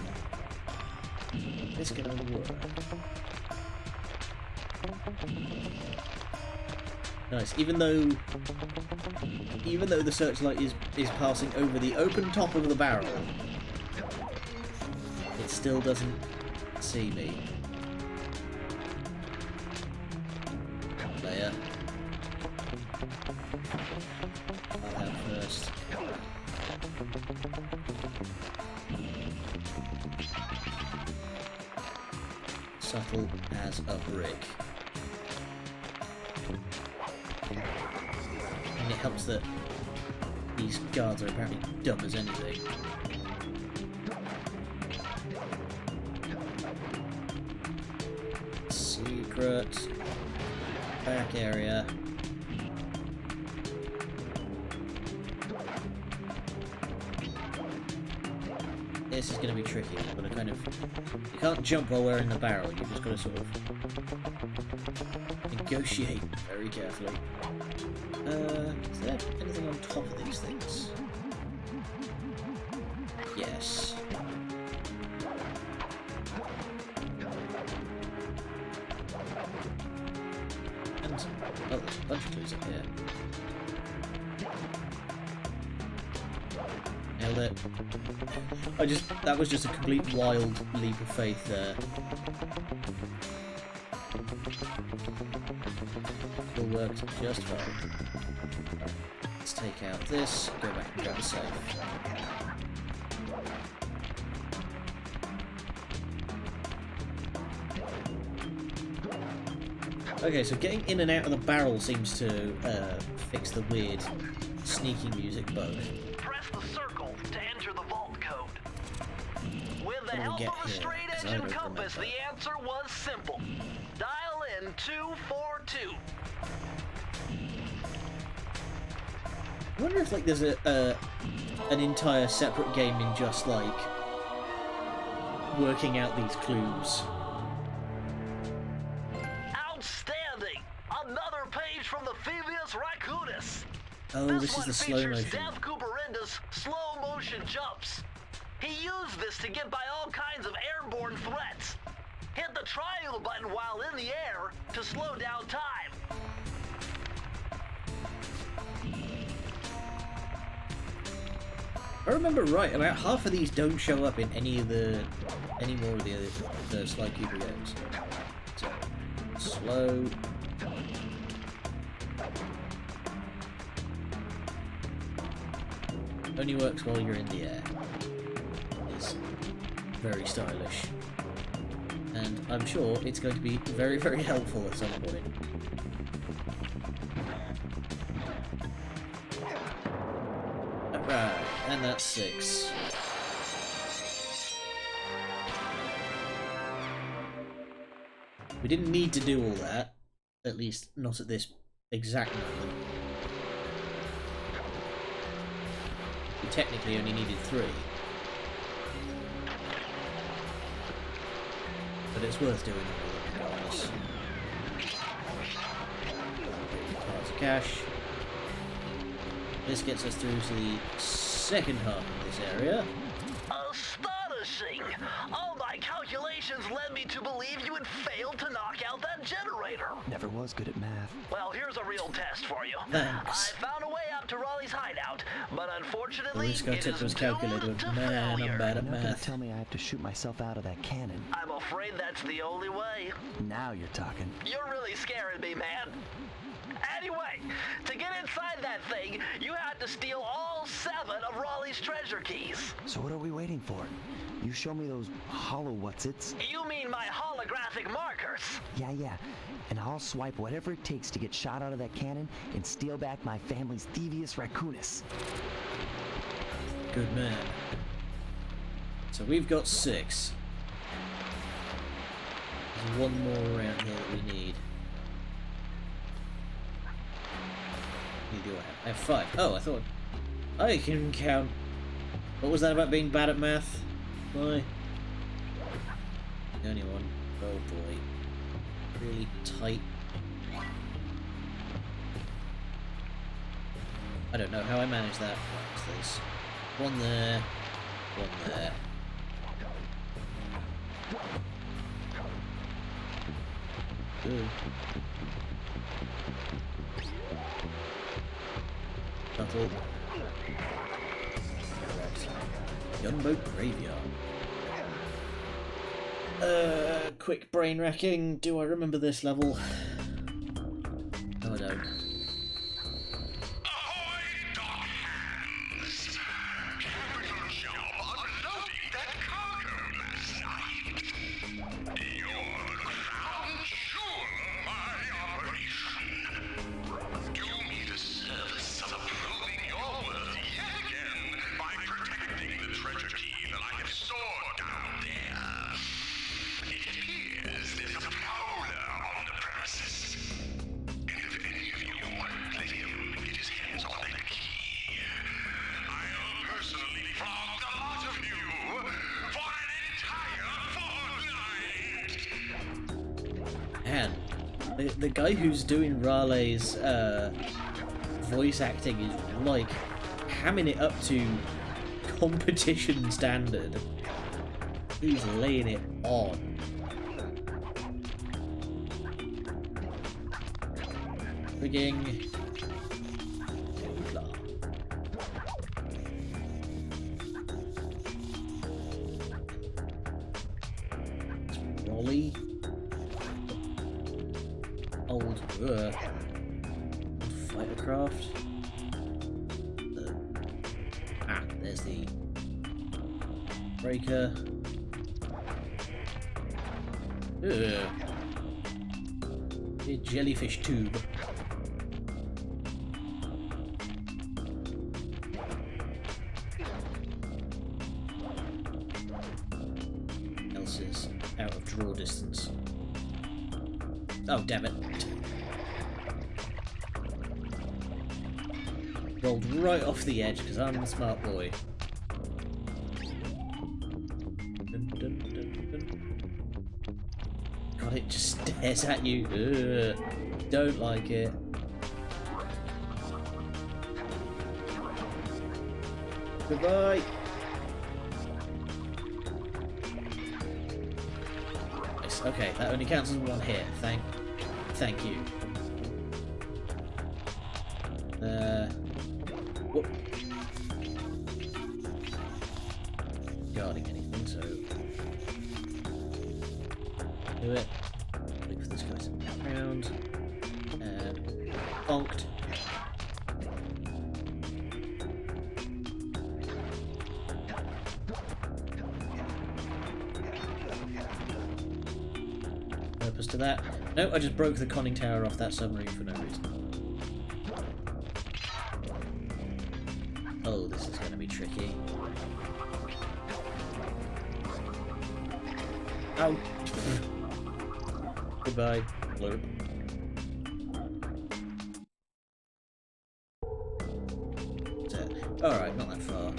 This gonna work. Nice. Even though the searchlight is passing over the open top of the barrel, it still doesn't see me. There. I'll have first. Subtle as a brick. And it helps that these guards are apparently dumb as anything. Secret. Back area. This is going to be tricky. I've got to kind of... You can't jump while we're in the barrel. You've just got to sort of negotiate very carefully. Is there anything on top of these things? Yes. And... Oh, there's a bunch of clues up here. Nailed it. That was just a complete wild leap of faith there. All worked just fine. Let's take out this, go back and grab a safe. Okay, so getting in and out of the barrel seems to fix the weird sneaky music bug. Press the circle to enter the vault code. With the How do we help get of a here? straight 'Cause I edge don't and compass, remember. the answer was simple. Dial in 242. I wonder if like there's an entire separate game in just like working out these clues. Outstanding! Another page from the Thieven-est Raccoonus. Oh, this is one the slow features motion. Dev Cooperenda's slow motion jumps. He used this to get by all kinds of airborne threats. Hit the triangle button while in the air to slow down time. If I remember right, about half of these don't show up in any more of the Sly Cooper games. So, slow. Only works while you're in the air. Is very stylish. And I'm sure it's going to be very, very helpful at some point. Alright, and that's 6. We didn't need to do all that. At least not at this exact moment. We technically only needed 3. But it's worth doing all of them regardless. Cards of cash. This gets us through to the second half of this area. Astonishing! All my calculations led me to believe you had failed to knock out that generator. Never was good at math. Well, here's a real test for you. Thanks. I found a way up to Raleigh's hideout, but All unfortunately, this guy it took is was doomed calculator. to Man, I'm failure. bad at You're not gonna math. tell me I have to shoot myself out of that cannon. I'm afraid that's the only way. Now you're talking. You're really scaring me, man. Anyway, to get inside that thing, you had to steal all 7 of Raleigh's treasure keys. So what are we waiting for? You show me those hollow what's-its? You mean my holographic markers? Yeah. And I'll swipe whatever it takes to get shot out of that cannon and steal back my family's Thieven-est Raccoonus. Good man. So we've got 6. There's one more around here that we need. Neither do I have 5. Oh, I thought I can count. What was that about being bad at math? Why? Anyone? Oh boy. Really tight. I don't know how I managed that. Right, so there's one there, one there. Ooh. Shuttle. Correct. Gunboat graveyard. Quick brain racking. Do I remember this level? No, I don't. Ahoy, dog hands! Capital job unloading that cargo last night. You're the crown jewel of my operation. Do me the service of proving your worth yet again by protecting the treasure key that I have stored down there. It appears there's a prowler The guy who's doing Raleigh's voice acting is like hamming it up to competition standard. He's laying it on. Frigging Rolly. Old fightercraft. There's the breaker. A jellyfish tube. Else is out of draw distance. Oh, damn it. Rolled right off the edge because I'm a smart boy. Dun, dun, dun, dun. God, it just stares at you. Ugh. Don't like it. Goodbye. Nice. Okay, that only counts as one hit. Thank you. Whoop. Guarding anything, so do it. Wait for this guy to come around. Bonked. Purpose to that? No, I just broke the conning tower off that submarine for no reason. Oh, this is going to be tricky. Ow! Goodbye, blurb. Alright, not that far.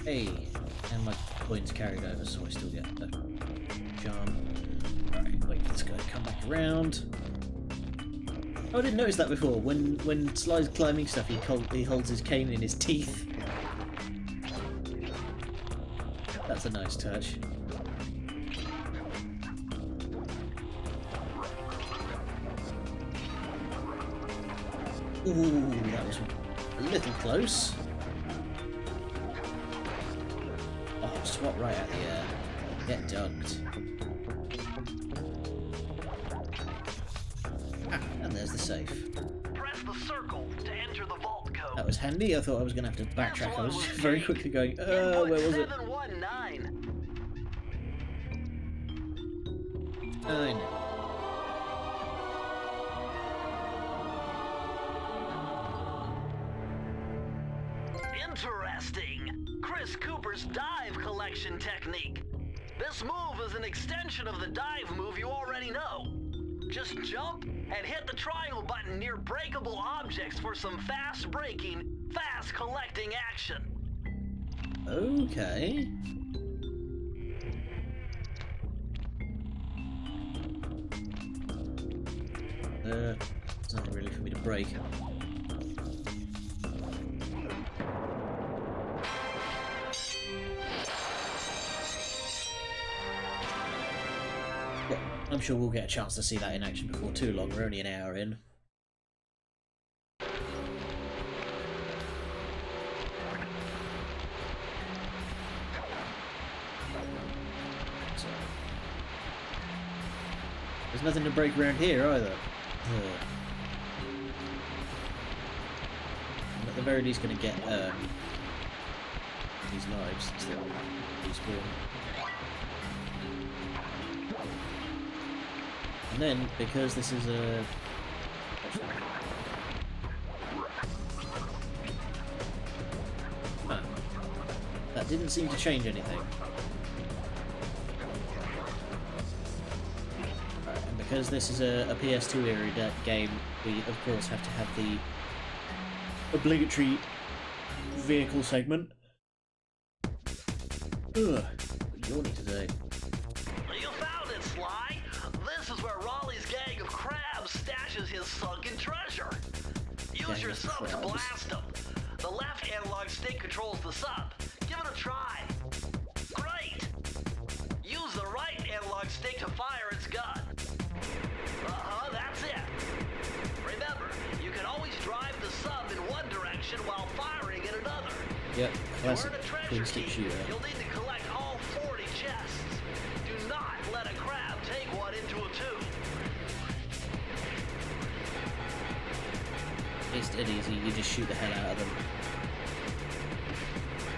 Hey, and my points carried over, so I still get a charm. Alright, wait for this guy to come back around. Oh, I didn't notice that before. When Sly's climbing stuff, he holds his cane in his teeth. That's a nice touch. Ooh, that was a little close. Oh, swat right at the air. Get dunked. Ah, and there's the safe. Press the circle to enter the vault code. That was handy. I thought I was going to have to backtrack. I was very quickly going, where was it? 719. I know. Interesting. Chris Cooper's dive collection technique. This move is an extension of the dive move you already know. Just jump and hit the triangle button near breakable objects for some fast braking, fast collecting action. Okay. It's nothing really for me to break. Well, I'm sure we'll get a chance to see that in action before too long. We're only an hour in. So, there's nothing to break around here either. I'm at the very least going to get these lives still respawn. And then, because this is a... that didn't seem to change anything. Right, and because this is a PS2 era game, we of course have to have the obligatory vehicle segment. Ugh, yawning today. You found it, Sly. This is where Raleigh's gang of crabs stashes his sunken treasure. Use Gang your of sub to crabs. blast them. The left analog stick controls the sub. Give it a try. Great. Use the right analog stick to fire its gun. That's it. Remember, you can always drive the sub in one direction while firing in another. Yep, To classic earn a treasure twin stick key, shooter. you'll need to collect all 40 chests. Do not let a crab take one into a tube. It's dead easy, you just shoot the hell out of them.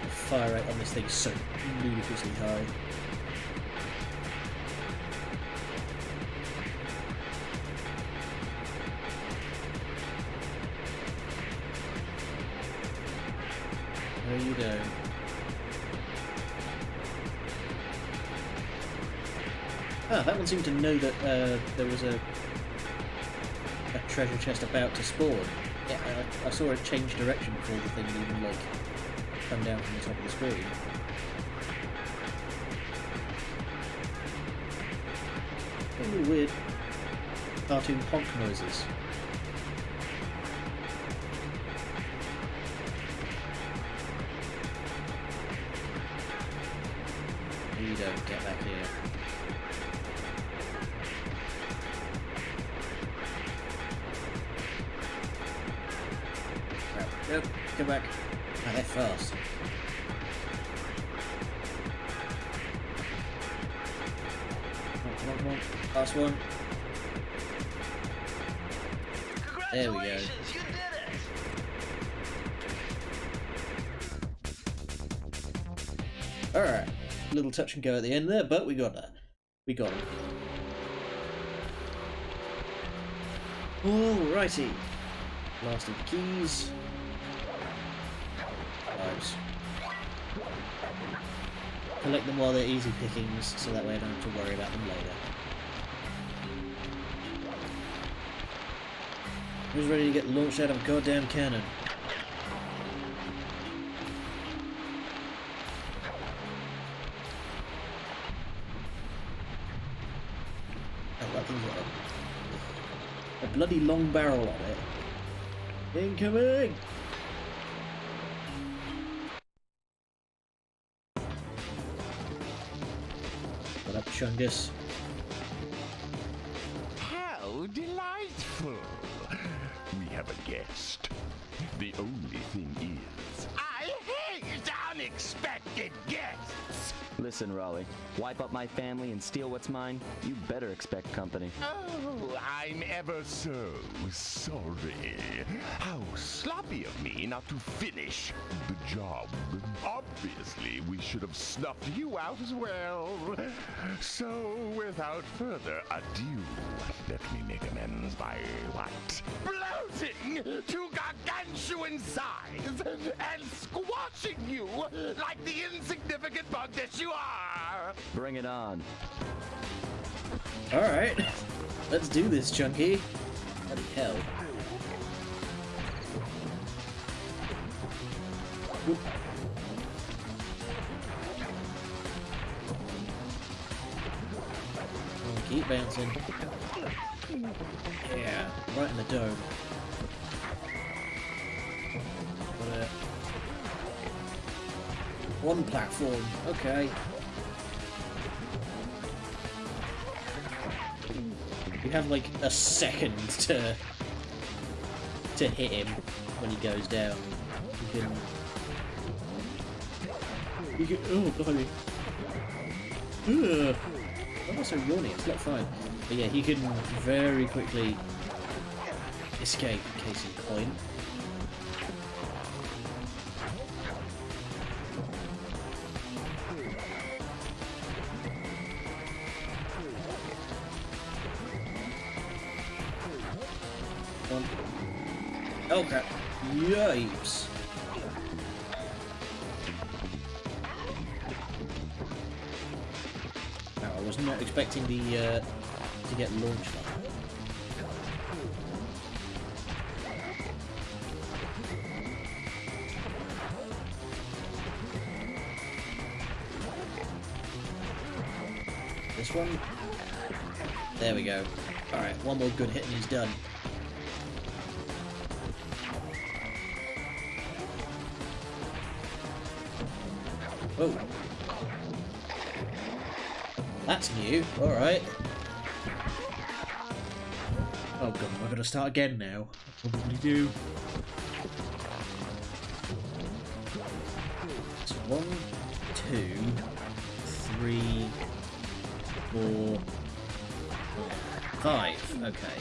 The fire rate on this thing is so ludicrously high. There you go. Ah, that one seemed to know that there was a treasure chest about to spawn. Yeah, I saw it change direction before the thing even like come down from the top of the screen. Really weird cartoon honk noises. You don't get back here. Right, nope, go back. Ah, they're fast. Come on, come on. Last one. There we go. Congratulations, you did it! Alright. Little touch and go at the end there, but we got that. We got him. Alrighty. Last of the keys. Nice. Collect them while they're easy pickings, so that way I don't have to worry about them later. Who's ready to get launched out of a goddamn cannon? Oh, that thing's got a bloody long barrel on it. Incoming! What up, Chungus? How delightful! We have a guest. The only thing is, I hate unexpected guests! Listen, Raleigh, wipe up my family and steal what's mine? You better expect company. Oh, I'm ever so sorry. How sloppy of me not to finish the job. Obviously, we should have snuffed you out as well. So, without further ado, let me make amends by what? Bloating to gargantuan size and squashing you like the insignificant bug that you are! Bring it on. Alright, let's do this, Chunky. Bloody hell. Whoop. Oh, keep bouncing. Yeah, right in the dome. Got it. One platform, okay. You have like a second to hit him when he goes down. You can oh blimey. Ugh. I'm also yawning, it's not fine. But yeah, he can very quickly escape, case in point. Oh crap. Yipes. Now, I was not expecting the to get launched like that. This one. There we go. Alright, one more good hit and he's done. Oh. That's new. Alright. Oh god, am I gonna start again now? I probably do. So 1, 2, 3, 4, 5. Okay.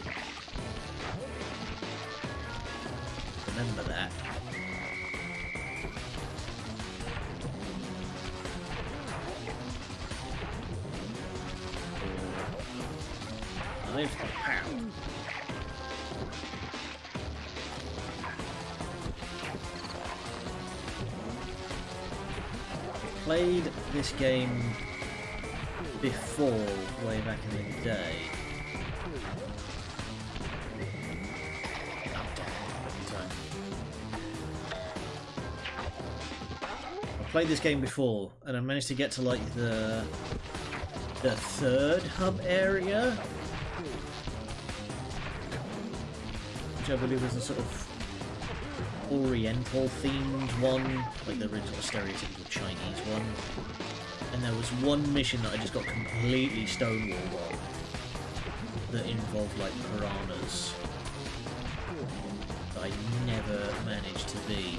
Remember that. 5. Pow. Played this game before, way back in the day. I played this game before, and I managed to get to like the third hub area, which I believe was a sort of Oriental themed one, like the original stereotypical Chinese one. And there was one mission that I just got completely stonewalled on that involved like piranhas that I never managed to beat.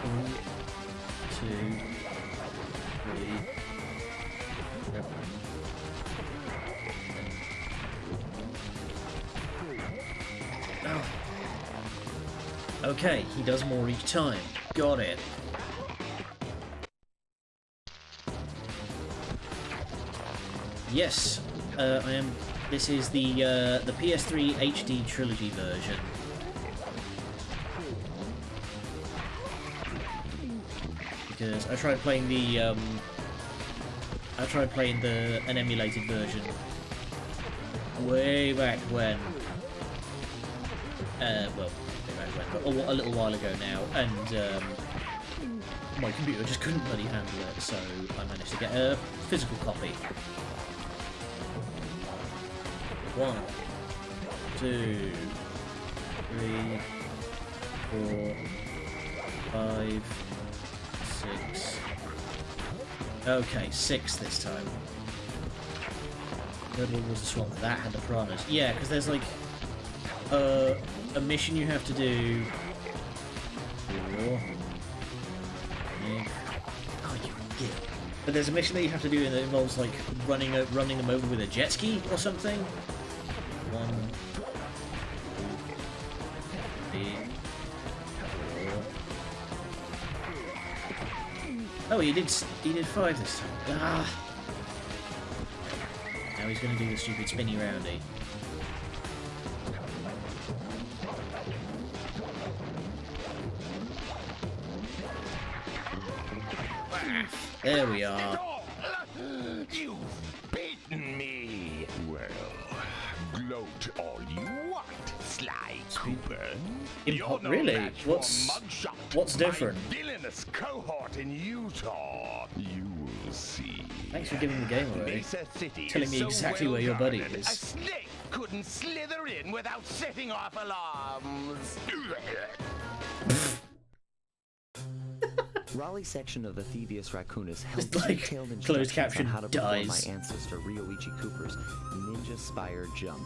One, 2, 3. Okay, he does more each time. Got it. Yes, I am. This is the PS3 HD trilogy version. Because I tried playing an emulated version way back when. Well, a little while ago now, and my computer just couldn't bloody handle it, so I managed to get a physical copy. 1, 2, 3, 4, 5, 6. Okay, 6 this time. Third one was the swamp. That had the piranhas. Yeah, because there's like a mission you have to do. 4. 5. Oh, you get it. But there's a mission that you have to do that involves like running them over with a jet ski or something. 1, 2, 3, 4. Oh, he did 5 this time. Ah. Now he's going to do the stupid spinny roundy. There we are. You've beaten me. Well, gloat all you want, Sly Cooper. You're no Really? match for What's Mugshot, different? my villainous cohort in Utah. You will see. Thanks for giving the game away. Mesa City Telling is me so exactly well where your buddy guarded, is. A snake couldn't slither in without setting off alarms. Raleigh's section of the Thieven-est Raccoon is held Just like, detailed closed instructions caption, on how to perform dies. my ancestor Ryoichi Cooper's ninja spire jump.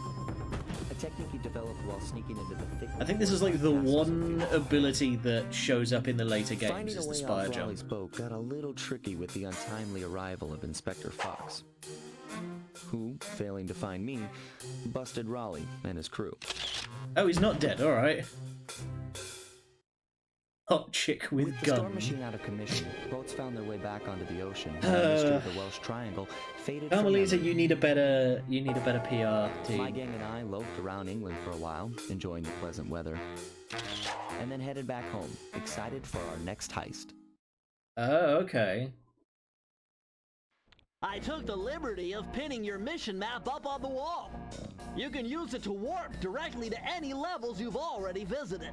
A technique he developed while sneaking into the thick. I think this is like the one ability that shows up in the later games Finding is a the way spire off jump. Raleigh's boat got a little tricky with the untimely arrival of Inspector Fox, who, failing to find me, busted Raleigh and his crew. Oh, he's not dead. All right. Hot chick with The gun. storm machine out of commission, boats found their way back onto the ocean. And the mystery of the Welsh Triangle faded from Carmelita, memory. you need a better PR team. My gang and I loafed around England for a while, enjoying the pleasant weather, and then headed back home, excited for our next heist. Oh, okay. I took the liberty of pinning your mission map up on the wall. You can use it to warp directly to any levels you've already visited.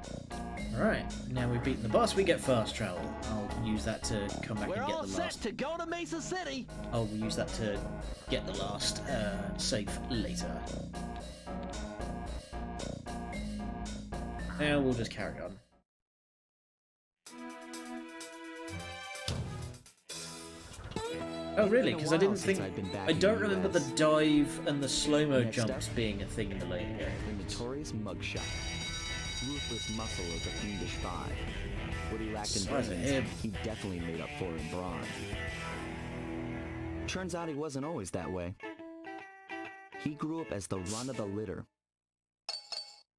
Alright, now we've beaten the boss, we get fast travel. I'll use that to come back We're and get all the set last... to go to Mesa City. I'll use that to get the last save later. Now we'll just carry on. Oh really? Because I didn't think... I don't remember the dive and the slow-mo jumps being a thing in the later game. The notorious mugshot. Ruthless muscle of the fiendish five. What he lacked in Size of brains, him. he definitely made up for in brawn. Turns out he wasn't always that way. He grew up as the run of the litter.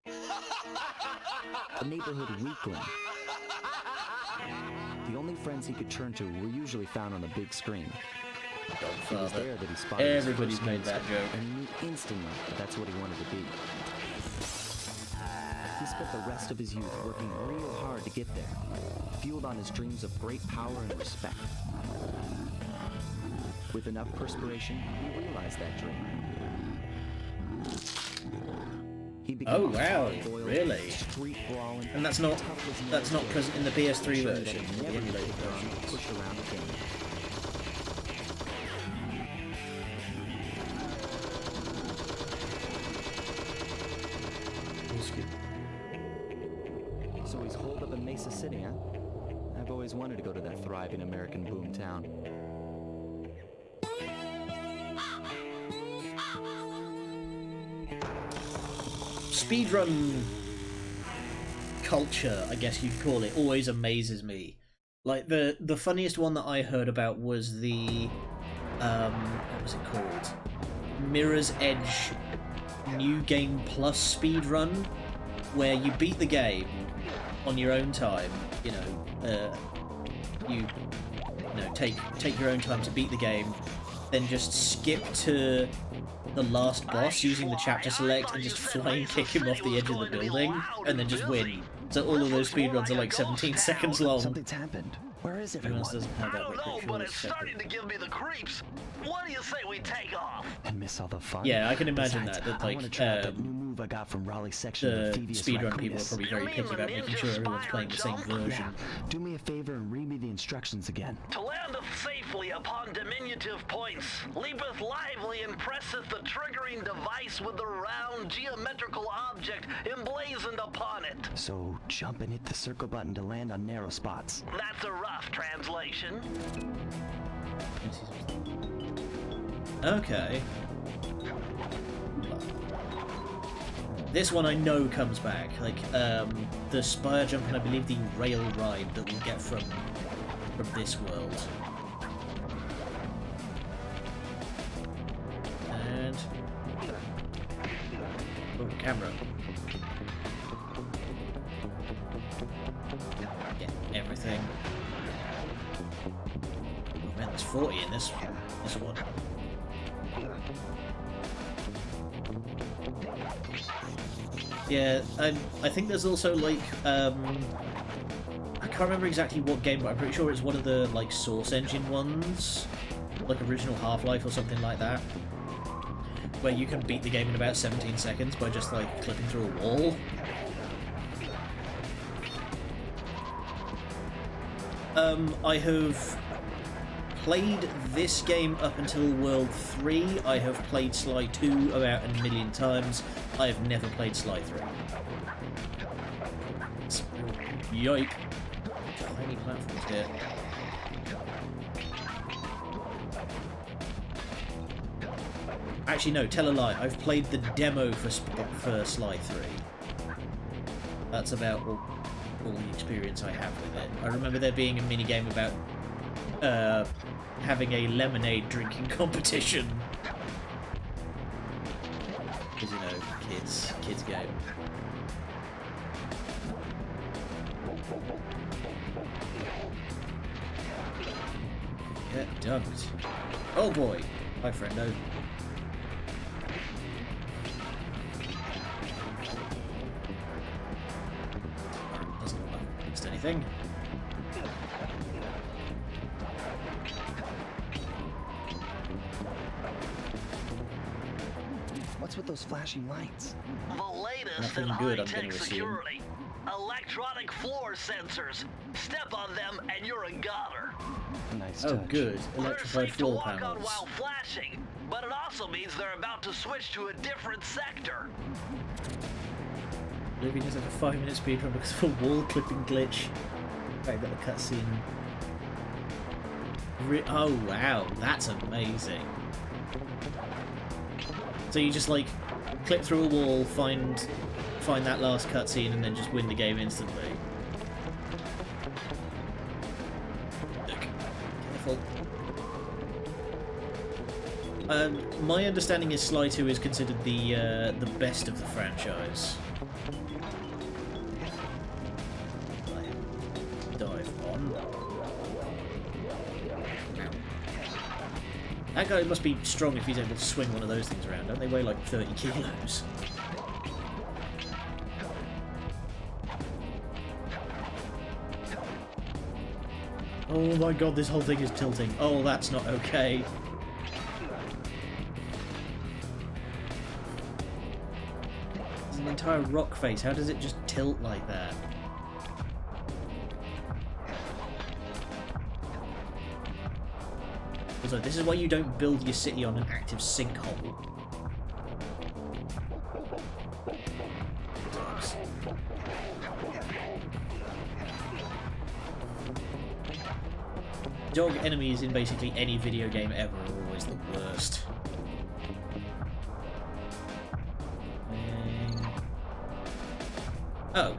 A neighborhood weakling. The only friends he could turn to were usually found on the big screen. It was there that he spotted his Everybody's first made that gangster, joke. and he knew instantly that that's what he wanted to be. He spent the rest of his youth working real hard to get there, fueled on his dreams of great power and respect. With enough perspiration, he realized that dream. He became Oh a wow, hard-boiled, really? street-brawling, And that's not tough-as-nails present in the PS3 kid version, that the never emulated picked on, version. pushed around the game. So he's holed up in Mesa City, huh? I've always wanted to go to that thriving American boom town. Speedrun culture, I guess you'd call it, always amazes me. Like the funniest one that I heard about was the what was it called? Mirror's Edge New Game Plus speedrun, where you beat the game on your own time. You know, take your own time to beat the game, then just skip to the last boss using the chapter select and just flying kick him off the edge of the building, and then just win. So all of those speedruns are like 17 seconds long. Something's happened. Where is Everyone else everyone? doesn't have I that don't know, like but ritual it's starting to give me the creeps. What do you say we take off? And miss all the fun. Yeah, I can imagine Besides, that I want to like try out that new move I got from Raleigh's section of the Thieven-est speedrun Raccoon. people are probably very You mean picky the about making ninja sure everyone's spire playing the same jump? version. Yeah. Do me a favor and read me the instructions again. To land safely upon diminutive points, leapeth lively and presseth the triggering device with the round geometrical object emblazoned upon it. So jump and hit the circle button to land on narrow spots. That's a rough translation. Okay. This one I know comes back, like the spire jump and I believe the rail ride that we'll get from this world. And oh, camera. Get everything. Oh man, there's 40 in this one. Yeah, I think there's also like I can't remember exactly what game, but I'm pretty sure it's one of the like Source Engine ones, like original Half-Life or something like that, where you can beat the game in about 17 seconds by just like clipping through a wall. I have played this game up until World 3. I have played Sly 2 about a million times. I have never played Sly 3. Yoik. Tiny platforms here. Actually, no, tell a lie. I've played the demo for Sly 3. That's about all the experience I have with it. I remember there being a mini-game about having a lemonade drinking competition. Because, you know, kids game. Get dunked. Oh boy. Hi, friendo. Doesn't look like I missed anything. What's with those flashing lights? The latest in Nothing good, I'm high-tech gonna assume. security. Electronic floor sensors. Step on them and you're a goner. Nice Oh, touch. good. They're Electrified safe to floor walk on panels. while flashing, but it also means they're about to switch to a different sector. Maybe just like a 5-minute speedrun because of a wall clipping glitch. Right, got the cutscene. Oh wow, that's amazing. So you just like clip through a wall, find that last cutscene, and then just win the game instantly. Look, careful. My understanding is Sly 2 is considered the best of the franchise. Dive on. That guy must be strong if he's able to swing one of those things around. Don't they weigh like 30 kilos? Oh my god, this whole thing is tilting. Oh, that's not okay. It's an entire rock face. How does it just tilt like that? Also, this is why you don't build your city on an active sinkhole. Dogs. Dog enemies in basically any video game ever are always the worst. Oh.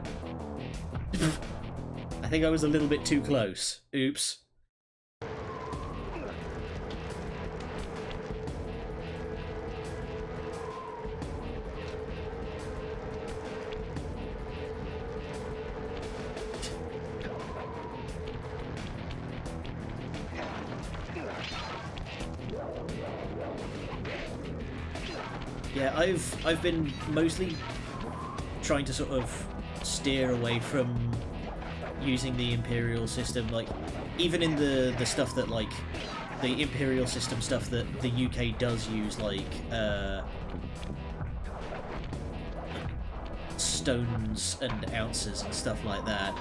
I think I was a little bit too close. Oops. Yeah, I've been mostly trying to sort of steer away from using the Imperial system, like even in the stuff that like the Imperial system stuff that the UK does use, like stones and ounces and stuff like that.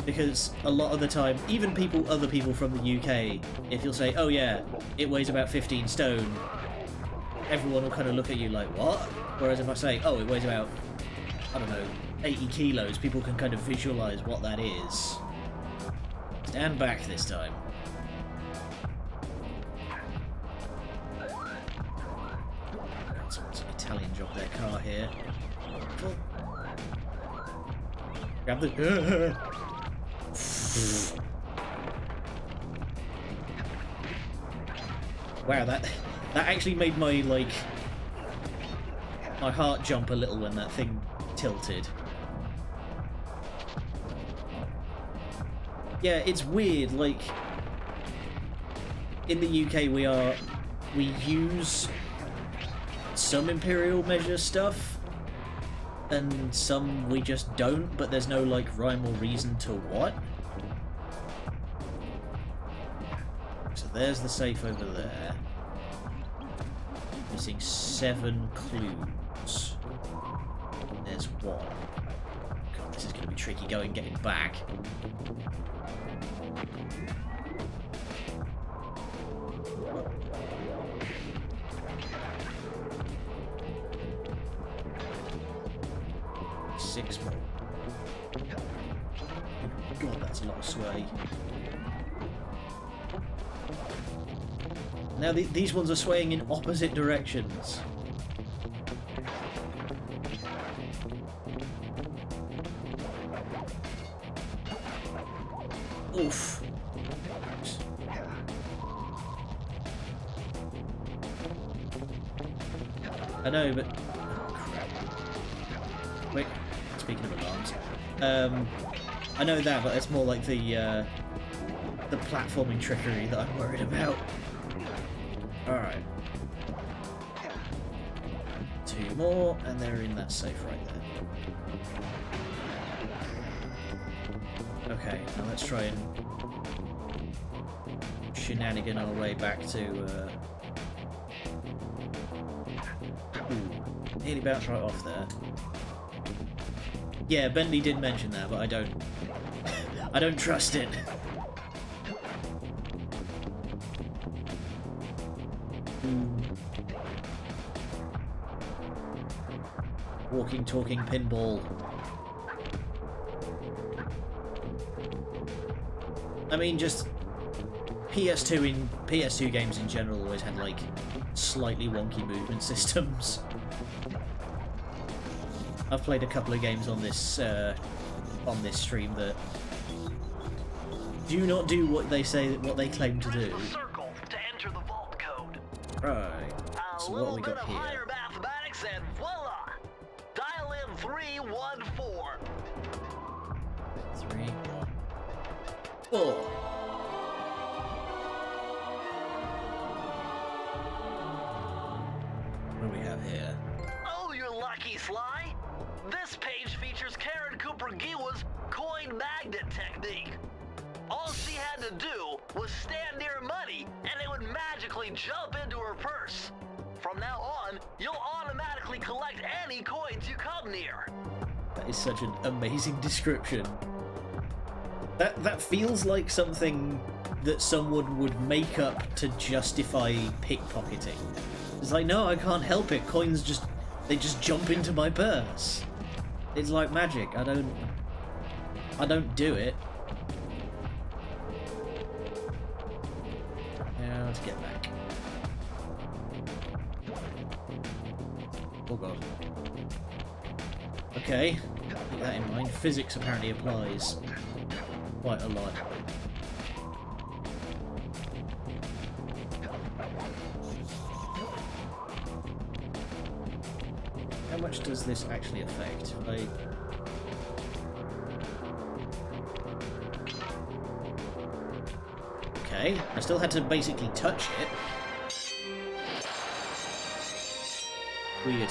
Because a lot of the time, even other people from the UK, if you'll say, oh yeah, it weighs about 15 stone, everyone will kind of look at you like, what? Whereas if I say, oh, it weighs about, I don't know, 80 kilos, people can kind of visualise what that is. Stand back this time. Someone's Italian job their car here. Grab the... Wow, that actually made my, like, my heart jump a little when that thing tilted. Yeah, it's weird, like, in the UK we use some Imperial measure stuff, and some we just don't, but there's no, like, rhyme or reason to what. So there's the safe over there. Missing 7 clues. There's 1. God, this is going to be tricky getting back. Six more. God, that's a lot of sway. Now these ones are swaying in opposite directions. Oof. I know, but... Oh, crap. Wait, speaking of alarms. I know that, but it's more like the platforming trickery that I'm worried about. Alright. 2 more, and they're in that safe right there. Okay, now let's try and shenanigan our way back to nearly bounced right off there. Yeah, Bentley did mention that, but I don't... I don't trust it. Walking, talking pinball. I mean, just PS2 games in general always had like slightly wonky movement systems. I've played a couple of games on this stream that do not do what they say, what they claim to do. Circle to enter the vault code. Right. So what have we got here? Higher mathematics and voila! Dial in 314. 3, 1, 4. What do we have here? Oh, you're lucky, Sly. This page features Karen Cooper-Giwa's coin magnet technique. All she had to do was stand near money, and it would magically jump into her purse. From now on, you'll automatically collect any coins you come near. That is such an amazing description. That feels like something that someone would make up to justify pickpocketing. It's like, no, I can't help it. Coins they just jump into my purse. It's like magic. I don't do it. Now let's get back. Oh god. Okay, keep that in mind. Physics apparently applies quite a lot. How much does this actually affect? Okay, I still had to basically touch it. Weird.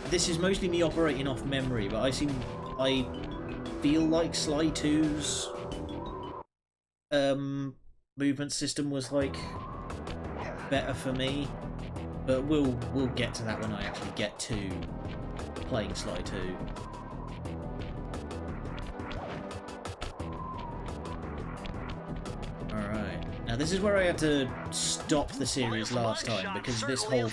This is mostly me operating off memory, but I feel like Sly 2's movement system was like better for me, but we'll get to that when I actually get to playing Sly 2. Alright, now this is where I had to stop the series last time, because this whole...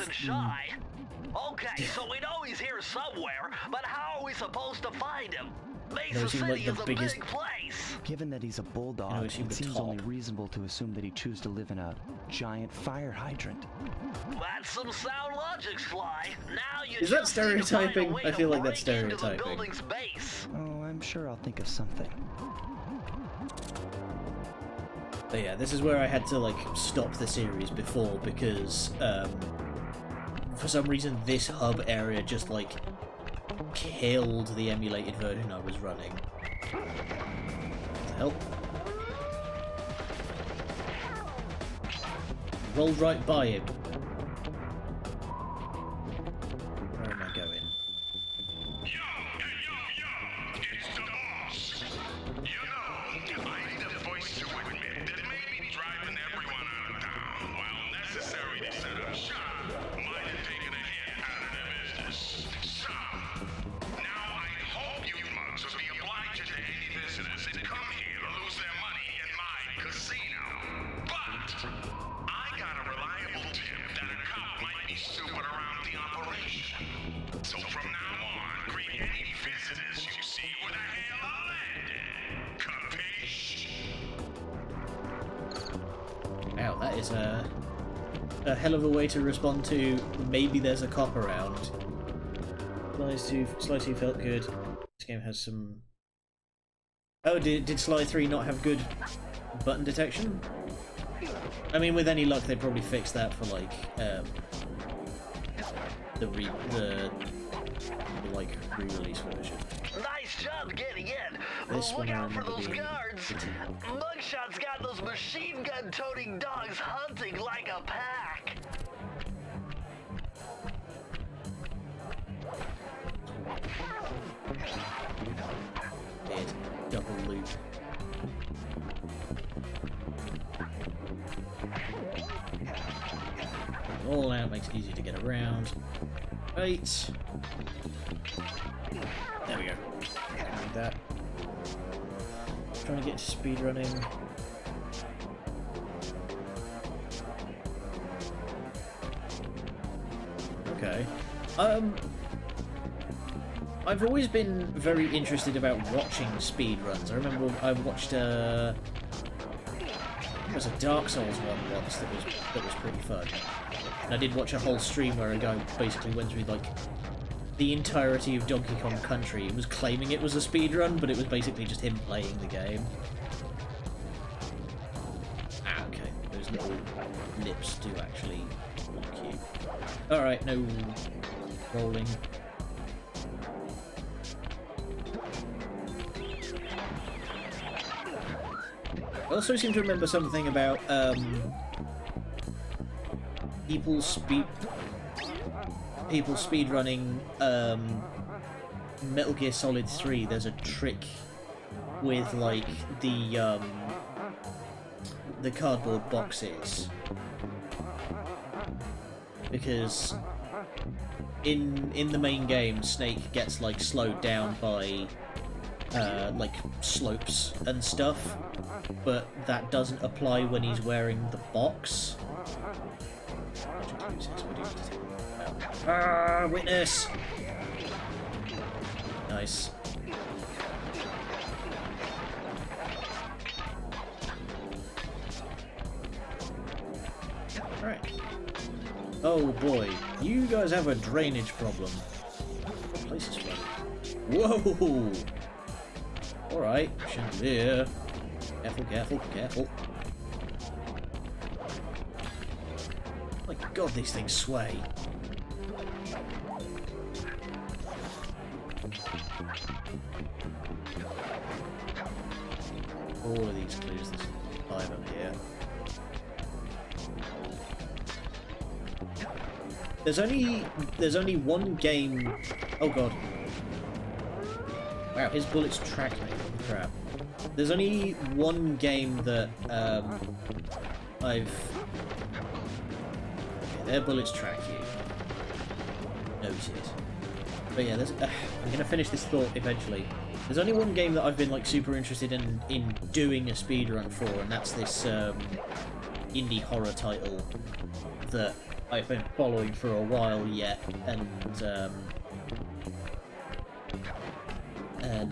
Okay, so we know he's here somewhere, but how are we supposed to find him? No, Mesa it seemed City like the is a biggest- big place. Given that he's a bulldog, You know, it's it the seems top. only reasonable to assume that he'd choose to live in a giant fire hydrant. That's some sound logic, Sly. Now you Is that just need to find a stereotyping? way I feel to like that's break into the stereotyping. building's base. Oh, I'm sure I'll think of something. But yeah, this is where I had to like stop the series before, because for some reason this hub area just like killed the emulated version I was running. What the hell? Rolled right by him. Where am I going? It's the boss. You know, I need a voice to admit that maybe driving everyone out of town, while necessary to set up shop, might have taken a hit out of their business. So, now I hope you mugs will be obliging to any visitors that come here to lose their money in my casino. But I got a reliable tip that a cop might be stupid around the operation. So from now on, greet any visitors you see with a hail of lead. Capiche? Wow, that is a hell of a way to respond to maybe there's a cop around. Sly 2 felt good. This game has some... Oh, did Sly 3 not have good button detection? I mean, with any luck, they'd probably fix that for like the re-release version. Nice job getting in. This Look one I out for remember those being guards. Mugshot's got those machine gun toting dogs hunting like a pack. Weird double loop. makes it easier to get around. Right. There we go. Like that. Trying to get into speedrunning. Okay. I've always been very interested about watching speedruns. I remember I watched there was a Dark Souls one once that was pretty fun. And I did watch a whole stream where a guy basically went through like the entirety of Donkey Kong Country. It was claiming it was a speedrun, but it was basically just him playing the game. Ah, okay. Those little lips do actually look cute. Alright, no rolling. I also seem to remember something about people speedrunning Metal Gear Solid 3. There's a trick with like the cardboard boxes, because in the main game Snake gets like slowed down by like slopes and stuff, but that doesn't apply when he's wearing the box. Ah, witness! Nice. Alright. Oh boy, you guys have a drainage problem. The place is flooded. Whoa! Alright, chandelier. Careful, careful, careful. My god, these things sway. All of these clues, there's 5 up here. There's only one game. Oh god. Wow, his bullets track me. Holy crap. There's only one game that I've. Okay, their bullets track you. Noted. But yeah, I'm gonna finish this thought eventually. There's only one game that I've been like super interested in doing a speedrun for, and that's this indie horror title that I've been following for a while yet, and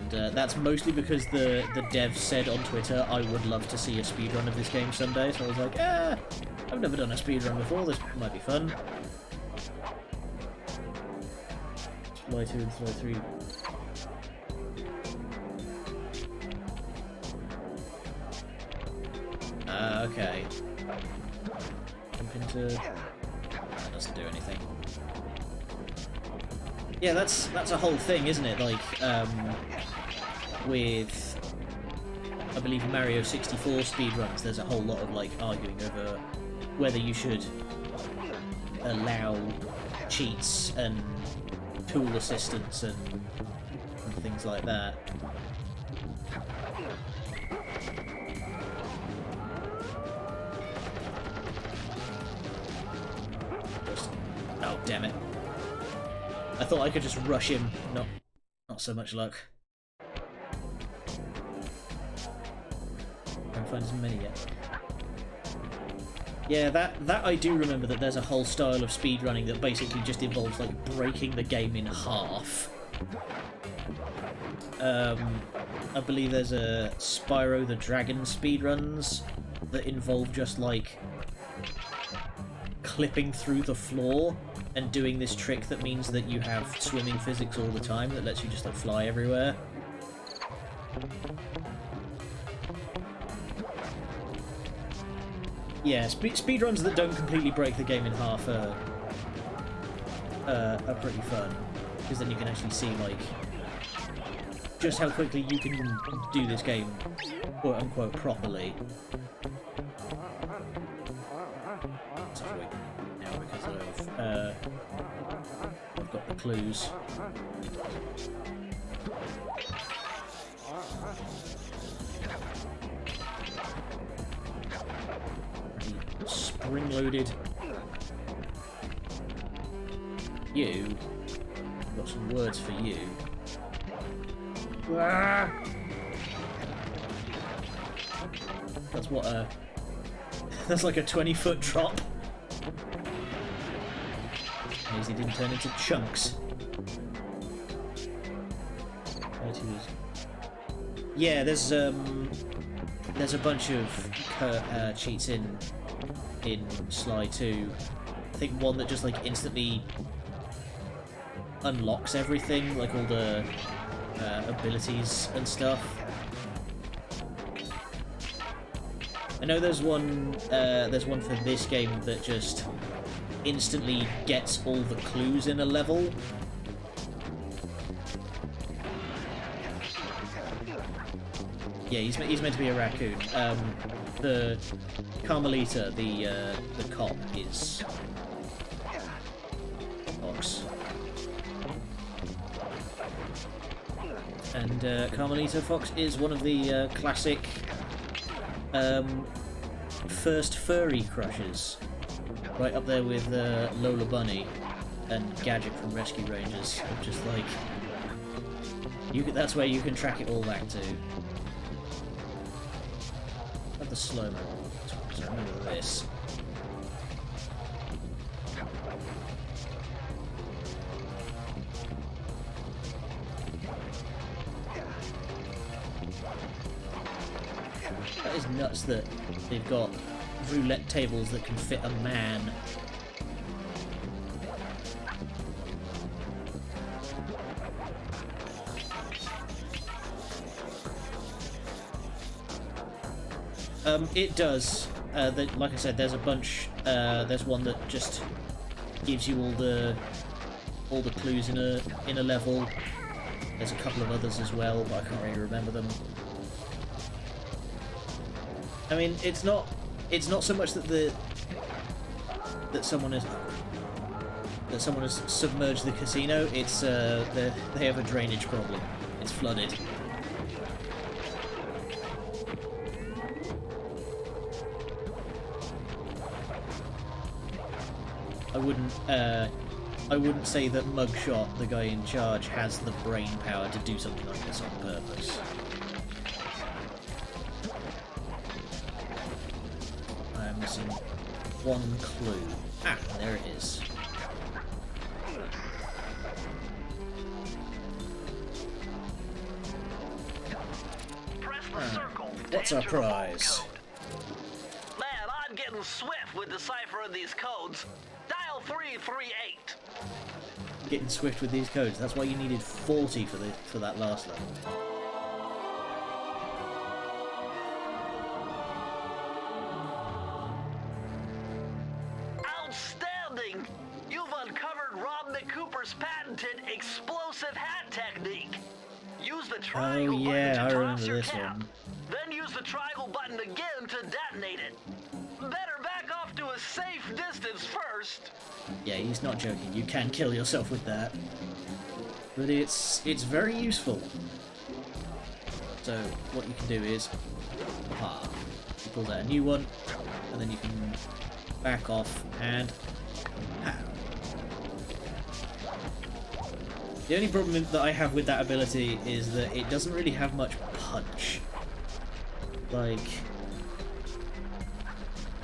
that's mostly because the dev said on Twitter, I would love to see a speedrun of this game someday, so I was like, I've never done a speedrun before, this might be fun. Fly 2 and Fly 3. Okay. Jump into... That doesn't do anything. Yeah, that's a whole thing, isn't it? Like, with, I believe, Mario 64 speedruns, there's a whole lot of, like, arguing over whether you should allow cheats and tool assistance and things like that. Oh, damn it. I thought I could just rush him. Not so much luck. Can't find as many yet. Yeah, that I do remember, that there's a whole style of speedrunning that basically just involves like breaking the game in half. I believe there's a Spyro the Dragon speedruns that involve just like clipping through the floor and doing this trick that means that you have swimming physics all the time that lets you just like fly everywhere. Yeah, speedruns that don't completely break the game in half are pretty fun, because then you can actually see like just how quickly you can do this game quote unquote properly. Now because I've got the clues. Spring-loaded. You, I've got some words for you. Ah! That's what a... That's like a 20-foot drop. Means he didn't turn into chunks. Yeah, there's a bunch of cheats in Sly 2. I think one that just like instantly unlocks everything, like all the abilities and stuff. I know there's one for this game that just instantly gets all the clues in a level. Yeah, he's meant to be a raccoon. The Carmelita, the cop, is Fox. And Carmelita Fox is one of the classic first furry crushes. Right up there with Lola Bunny and Gadget from Rescue Rangers. Just like... that's where you can track it all back to. The slow-mo. I remember this. That is nuts that they've got roulette tables that can fit a man. It does. Like I said, there's a bunch. There's one that just gives you all the clues in a level. There's a couple of others as well, but I can't really remember them. I mean, it's not so much that someone has submerged the casino. It's they have a drainage problem. It's flooded. I wouldn't say that Mugshot, the guy in charge, has the brain power to do something like this on purpose. I am missing one clue. Ah, there it is. Press the circle. What's our prize? Man, I'm getting swift with deciphering these codes. Dial 338. Getting swift with these codes. That's why you needed 40 for that last level. Outstanding! You've uncovered Rob McCooper's patented explosive hat technique. Use the triangle yeah, button I to remember toss your this cap. one. Then use the triangle button again to detonate it. Better back off to a safe distance first. Yeah, he's not joking. You can kill yourself with that. But it's very useful. So what you can do is, you pull out a new one, and then you can back off and pow. The only problem that I have with that ability is that it doesn't really have much punch. Like,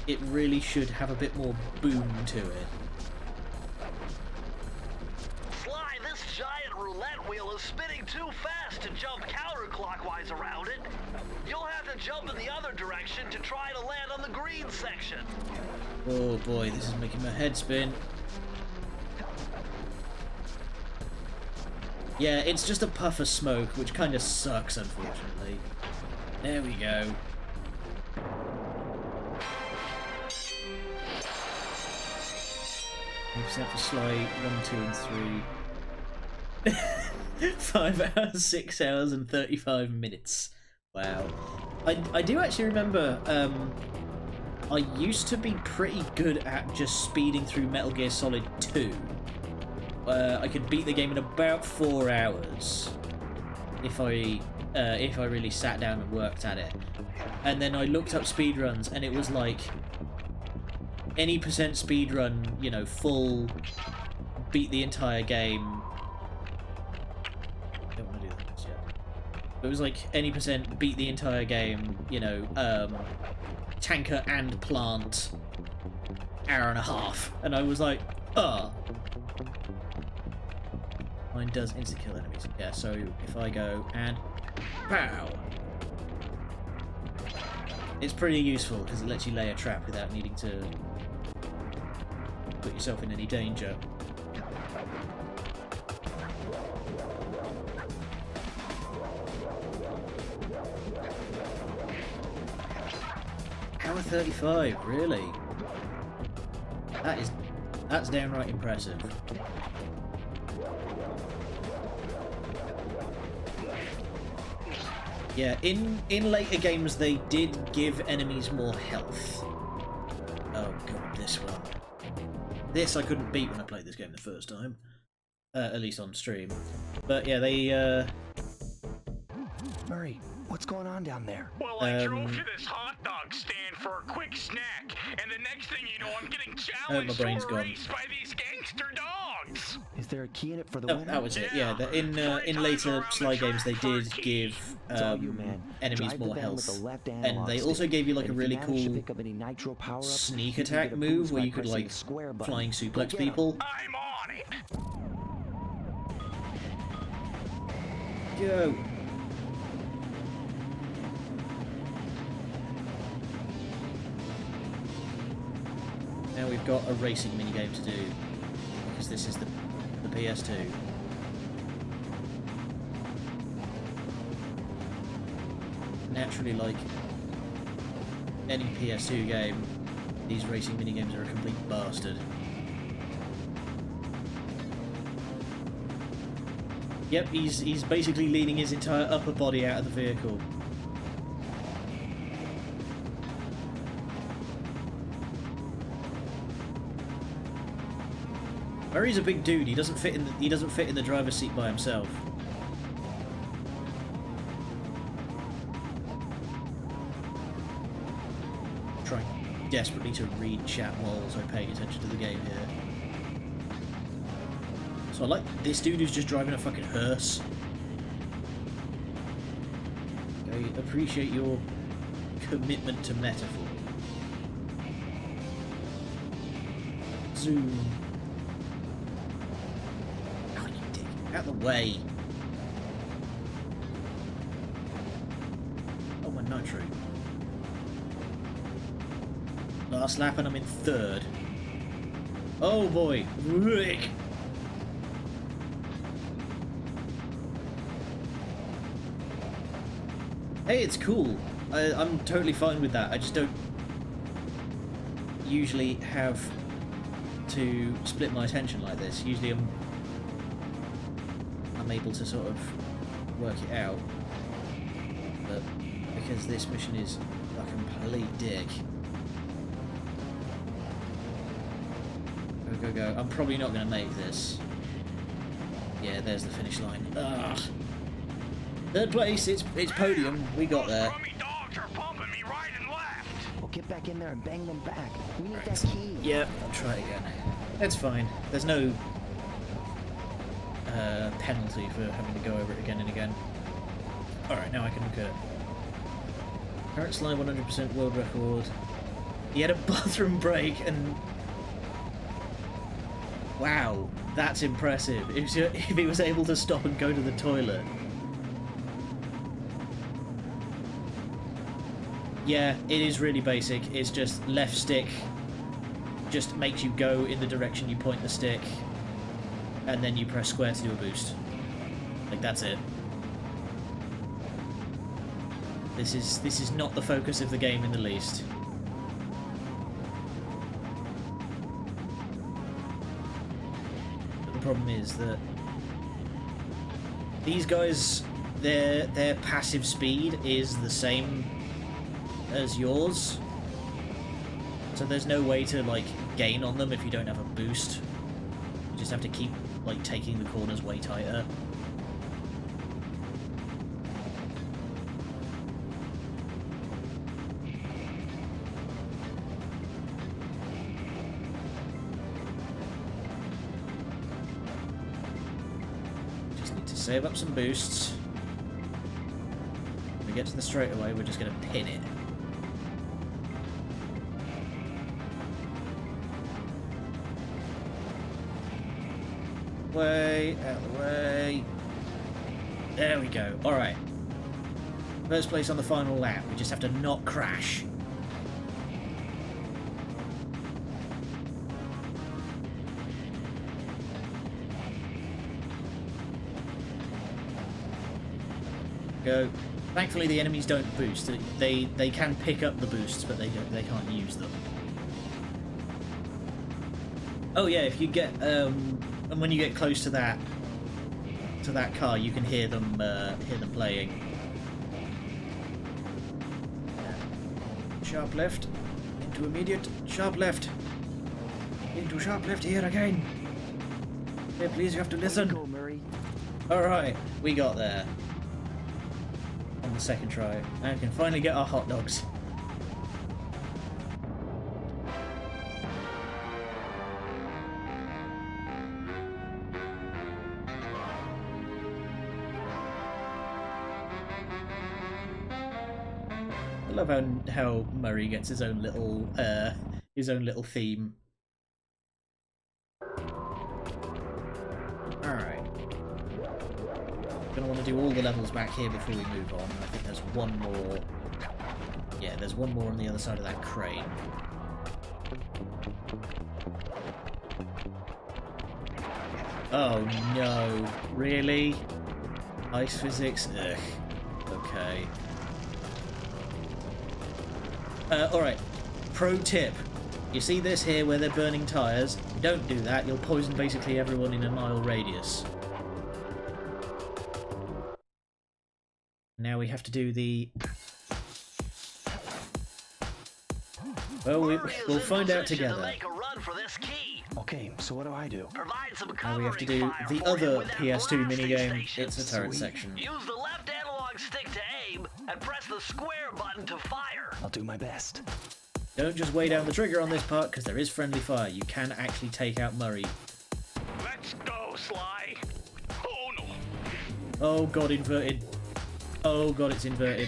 it really should have a bit more boom to it. Sly, this giant roulette wheel is spinning too fast to jump counterclockwise around it. You'll have to jump in the other direction to try to land on the green section. Oh boy, this is making my head spin. Yeah, it's just a puff of smoke, which kind of sucks, unfortunately. There we go. Except for Sly 1, 2, and 3. 5 hours, 6 hours, and 35 minutes. Wow. I do actually remember, I used to be pretty good at just speeding through Metal Gear Solid 2. I could beat the game in about 4 hours if I really sat down and worked at it. And then I looked up speedruns, and it was like any percent speedrun, you know, full beat the entire game. Don't want to do that yet. It was like any percent beat the entire game. You know, tanker and plant, hour and a half, and I was like, Mine does insta kill enemies. Yeah, so if I go and pow, it's pretty useful because it lets you lay a trap without needing to put yourself in any danger. Hour 35, really? That's downright impressive. Yeah, in later games they did give enemies more health. Oh god, this one. This I couldn't beat when I played this game the first time. At least on stream. But yeah, they Murray, what's going on down there? Well, I drove to this hot dog stand for a quick snack, and the next thing you know, I'm getting challenged my brain's for a gone. race by these gangster dogs. Is there a key in it for the Oh, winner? that was it. Yeah, in later Sly games they did give It's all you, man. enemies Drive the more van with health, the left and analog they also stick. gave you like a And if really you manage to cool pick up any nitro power-ups, sneak you can attack get a move boost where by you could pressing like the square button. flying Go suplex get 'em. people. I'm on it. Go. Now we've got a racing minigame to do, because this is the PS2. Naturally, like any PS2 game, these racing minigames are a complete bastard. Yep, he's basically leaning his entire upper body out of the vehicle. Murray's a big dude. He doesn't fit in the driver's seat by himself. Trying desperately to read chat while also paying attention to the game here. So I like this dude who's just driving a fucking hearse. I appreciate your commitment to metaphor. Zoom. Oh, you dick. Out the way. Oh, my nitro. Last lap and I'm in third. Oh boy. Rick. Hey, it's cool. I'm totally fine with that. I just don't usually have to split my attention like this. Usually I'm able to sort of work it out. But because this mission is a complete dick. Go, go, go. I'm probably not going to make this. Yeah, there's the finish line. Ugh. Third place, it's podium. We got there. Crummy dogs are pumping me right and left. Well, get back in there and bang them back. We need that key. Yeah, I'll try again. It's fine. There's no penalty for having to go over it again and again. Alright, now I can look at current Sly 100% world record. He had a bathroom break and... Wow, that's impressive. If he was able to stop and go to the toilet. Yeah, it is really basic. It's just left stick just makes you go in the direction you point the stick, and then you press square to do a boost. Like, that's it. This is not the focus of the game in the least. But the problem is that these guys, their passive speed is the same as yours, so there's no way to like gain on them if you don't have a boost. You just have to keep like taking the corners way tighter. to save up some boosts. When we get to the straightaway, we're just going to pin it. Way, out of the way. There we go. Alright. First place on the final lap. We just have to not crash. Go. Thankfully the enemies don't boost. They can pick up the boosts, but they can't use them. Oh yeah, if you get and when you get close to that car, you can hear them playing. Sharp left, into immediate, sharp left, into sharp left here again. Hey, please, you have to listen. Go, Murray. Alright, we got there. On the second try. And we can finally get our hot dogs. I love how Murray gets his own little theme. Alright. Gonna want to do all the levels back here before we move on. I think there's one more. Yeah, there's one more on the other side of that crane. Oh no, really? Ice physics? Ugh. Okay. Alright, pro tip. You see this here where they're burning tyres? Don't do that, you'll poison basically everyone in a mile radius. Now we have to do the... Well, we'll find out together. Okay, so what do I do? Now we have to do the other PS2 minigame. It's the turret section. Use the left analog stick to aim and press the square button to fire. I'll do my best. Don't just weigh down the trigger on this part, because there is friendly fire. You can actually take out Murray. Let's go, Sly. Oh no. Oh god, inverted. Oh god, it's inverted.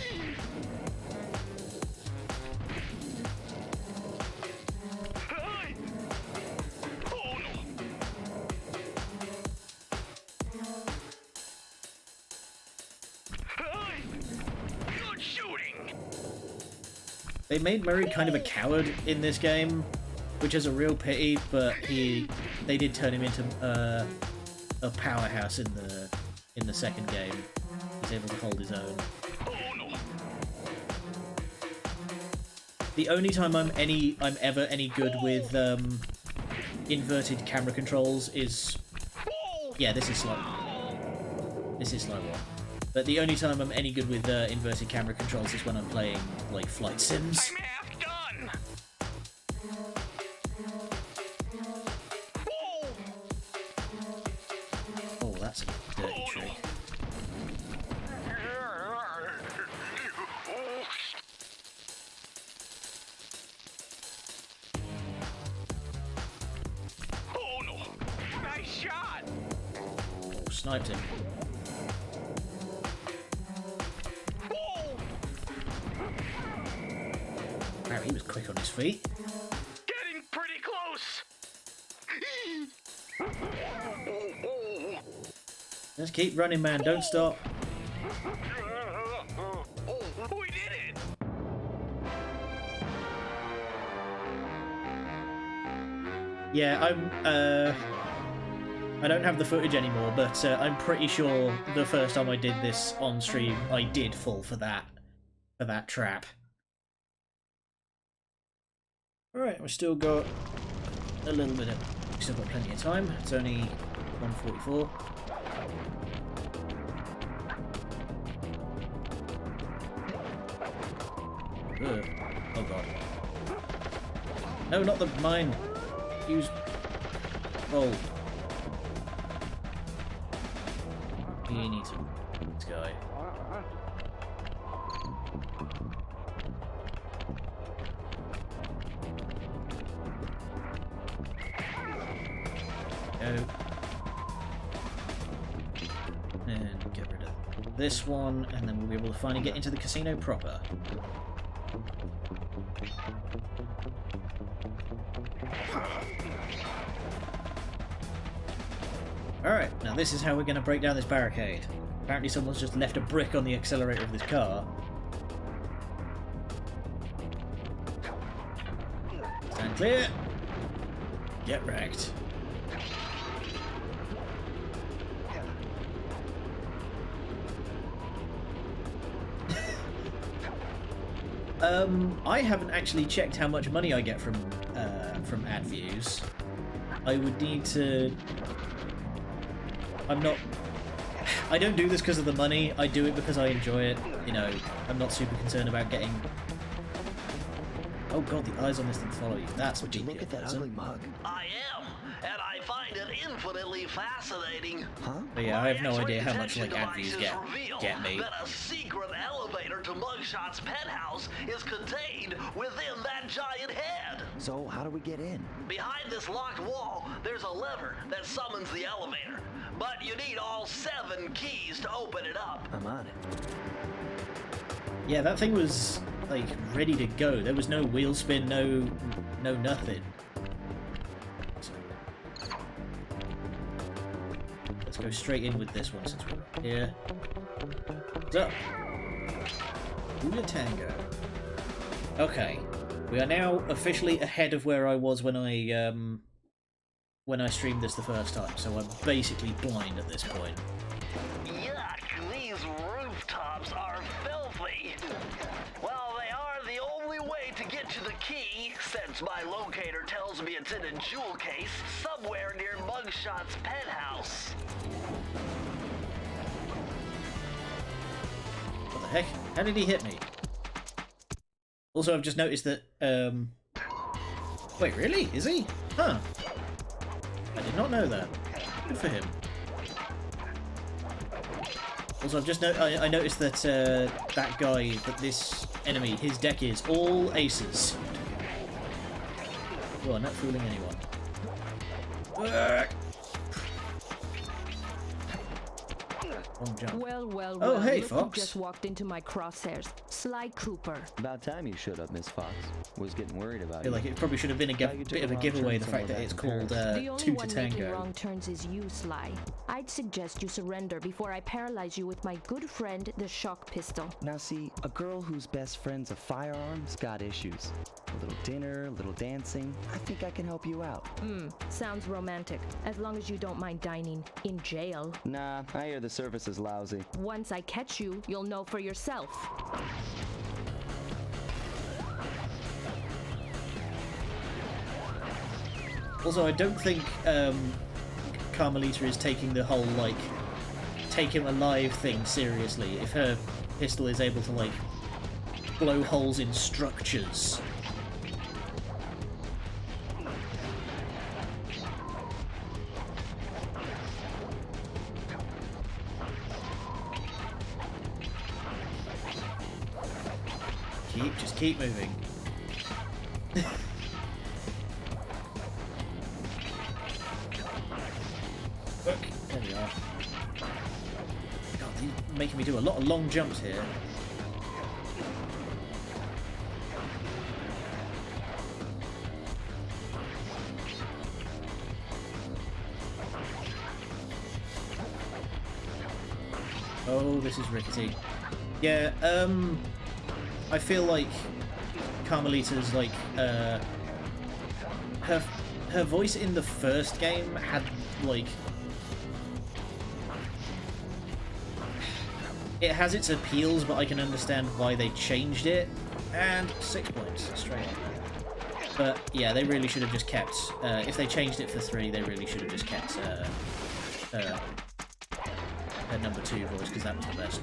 Hey. Oh no. Hey. Good shooting. They made Murray kind of a coward in this game, which is a real pity, but they did turn him into a powerhouse in the second game. He's able to hold his own. Oh no. The only time I'm ever any good with inverted camera controls is... Yeah, this is slow. This is slow one. But the only time I'm any good with inverted camera controls is when I'm playing, like, flight sims. I'm half done. Oh, that's a dirty trick. Oh no. Nice shot. Oh, sniped him. Wow, he was quick on his feet. Getting pretty close. Just keep running, man. Don't stop. We did it. Yeah, I don't have the footage anymore, but I'm pretty sure the first time I did this on stream, I did fall for that trap. Alright, we've still got a little bit of... We've still got plenty of time. It's only 1:44. Ugh. Oh god. No, not the mine. Use... roll. You need to... this guy. Go. Yeah. this one, and then we'll be able to finally get into the casino proper. Alright, now this is how we're going to break down this barricade. Apparently someone's just left a brick on the accelerator of this car. Stand clear. Get wrecked. I haven't actually checked how much money I get from ad views. I would need to... I don't do this because of the money, I do it because I enjoy it. You know, I'm not super concerned about getting... Oh god, the eyes on this thing follow you. That's what you Look at that ugly mug. I am, and I find it infinitely fascinating. Huh? But yeah, I have no idea how much like ad views Devices get me. that a secret elevator to Mugshot's penthouse is contained within that giant head. So, how do we get in? Behind this locked wall, there's a lever that summons the elevator. But you need all 7 keys to open it up. I'm on it. Yeah, that thing was like ready to go. There was no wheel spin, no nothing. So, let's go straight in with this one since we're up here. What's up? Hula Tango. Okay, we are now officially ahead of where I was when I streamed this the first time. So I'm basically blind at this point. Yuck, these rooftops are filthy. Well, they are the only way to get to the key, since my locator tells me it's in a jewel case somewhere near Mugshot's penthouse. What the heck? How did he hit me? Also, I've just noticed that, wait, really? Is he? Huh. I did not know that. Good for him. Also, I've just I noticed that, that guy, that this enemy, his deck is all aces. Well, I'm not fooling anyone. Wrong jump. Well, Oh, hey, look Fox. who just walked into my crosshairs. Sly Cooper. About time you showed up, Miss Fox. Was getting worried about I feel you. like it probably should have been a Thought you took bit of a wrong giveaway, turn the fact that somewhere it's back in called The only Two to one making Tango. wrong turns is you, Sly. I'd suggest you surrender before I paralyze you with my good friend, the shock pistol. Now see, a girl whose best friend's a firearm's got issues. A little dinner, a little dancing. I think I can help you out. Sounds romantic, as long as you don't mind dining in jail. Nah, I hear the service is lousy. Once I catch you, you'll know for yourself. Also, I don't think Carmelita is taking the whole, like, take him alive thing seriously. If her pistol is able to, like, blow holes in structures. Just keep moving. Look, there we are. God, they're making me do a lot of long jumps here. Oh, this is rickety. Yeah, I feel like Carmelita's like her voice in the first game had like it has its appeals, but I can understand why they changed it. And 6 points straight up. But yeah, they really should have just kept. If they changed it for 3, they really should have just kept her number 2 voice, because that was the best.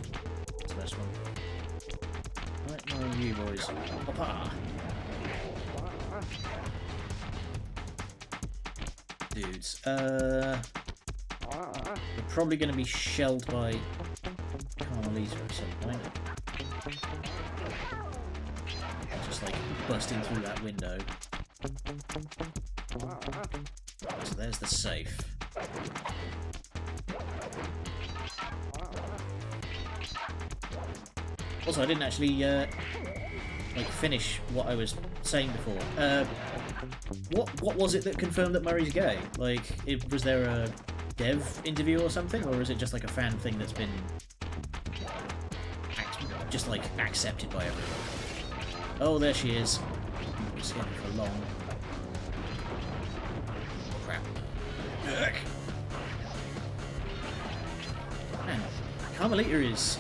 That's the best one. Right, where are you boys? Papa! Dudes, we're probably going to be shelled by Carmelita at some point. Just like busting through that window. So there's the safe. Also, I didn't actually like finish what I was saying before. What was it that confirmed that Murray's gay? Like, was there a dev interview or something, or is it just like a fan thing that's been just like accepted by everyone? Oh, there she is. It's here for long. Crap. Ugh. Man, Carmelita is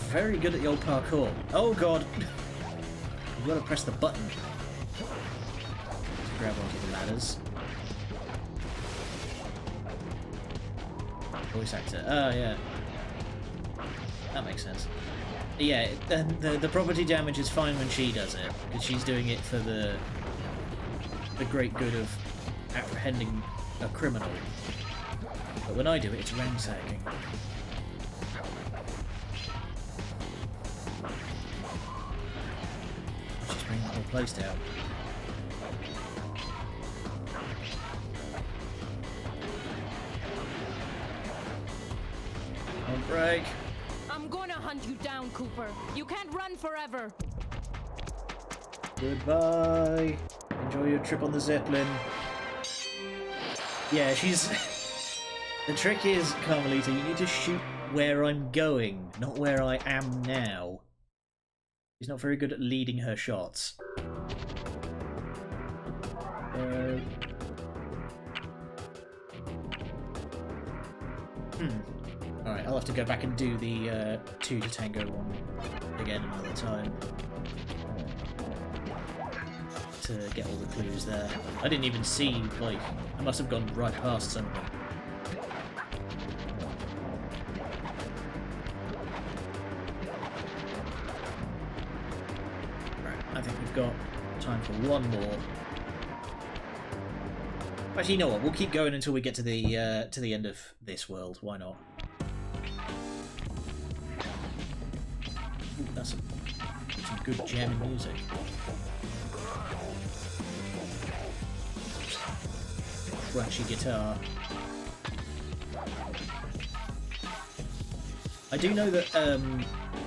very good at the old parkour. Oh god! You've got to press the button to grab onto the ladders. Voice actor. Oh yeah. That makes sense. Yeah, the property damage is fine when she does it, because she's doing it for the great good of apprehending a criminal. But when I do it, it's ransacking. She's bringing the whole place down. On break. I'm gonna hunt you down, Cooper. You can't run forever. Goodbye. Enjoy your trip on the Zeppelin. Yeah, she's... The trick is, Carmelita, you need to shoot where I'm going, not where I am now. She's not very good at leading her shots. Alright, I'll have to go back and do the 2 to Tango one again another time. To get all the clues there. I didn't even see, like, I must have gone right past some of them. Right, I think we've got time for one more. Actually, you know what? We'll keep going until we get to the end of this world. Why not? Ooh, that's some good jamming music. Crunchy guitar. I do know that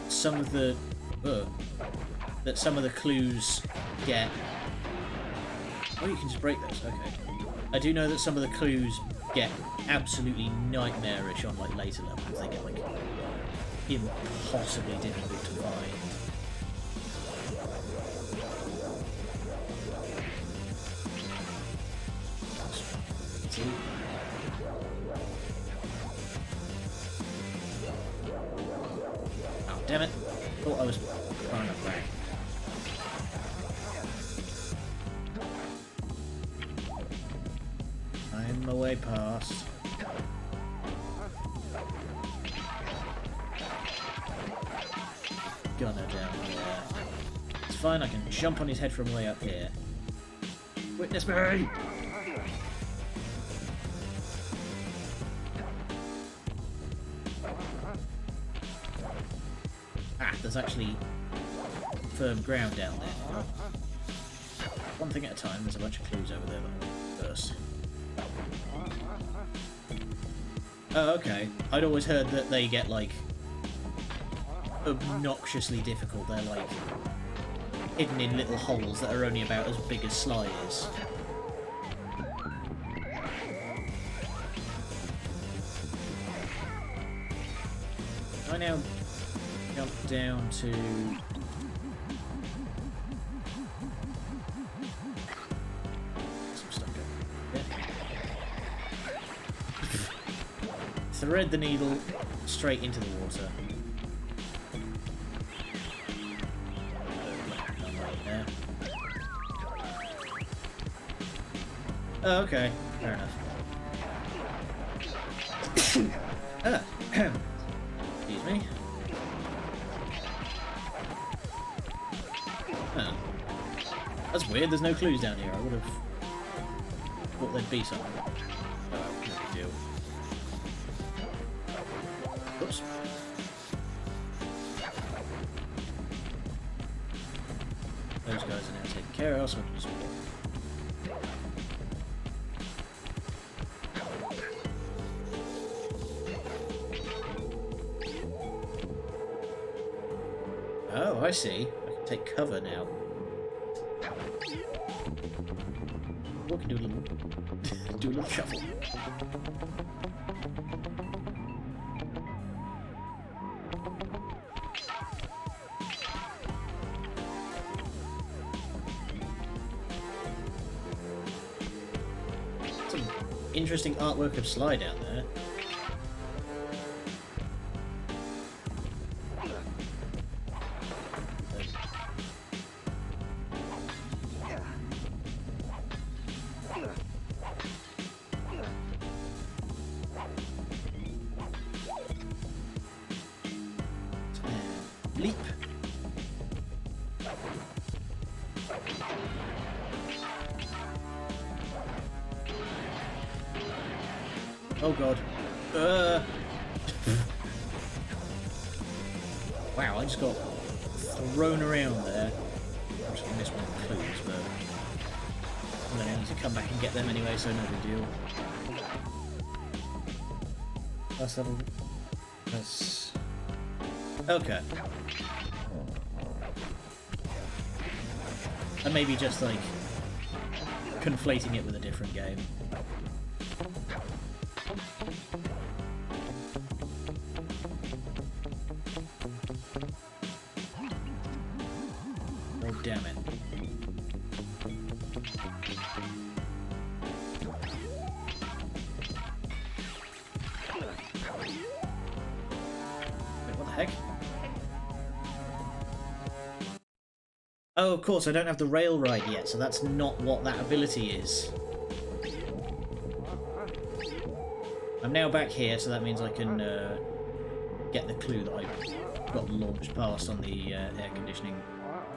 some of the clues get. Oh, you can just break those. Okay. I do know that some of the clues get absolutely nightmarish on like later levels. They get like impossibly difficult to find. See? Oh, damn it. Thought I was far enough back. I'm my way past. Gunner down there. It's fine, I can jump on his head from way up here. Witness me! Ah, there's actually firm ground down there. One thing at a time, there's a bunch of clues over there first. Oh, okay. I'd always heard that they get, like, obnoxiously difficult. They're, like, hidden in little holes that are only about as big as sliders. I now jump down to... some stuff going. Yeah. Thread the needle straight into the water. There. Oh, okay. Fair enough. Excuse me. Huh. That's weird, there's no clues down here. I would have thought there'd be something. Oh, no big deal. Oops. Those guys are now taken care of, so I can just walk. Oh, I see. I can take cover now. We can do a little, do a little shuffle. Some interesting artwork of Sly down there. Leap. Oh god. Wow, I just got thrown around there. I'm just gonna miss one of the clues, but I'm gonna need to come back and get them anyway, so no big deal. That's level. That's okay. And maybe just like conflating it with a different game. Oh damn it. Wait, what the heck? Oh, of course, I don't have the rail ride yet, so that's not what that ability is. I'm now back here, so that means I can get the clue that I got launched past on the air conditioning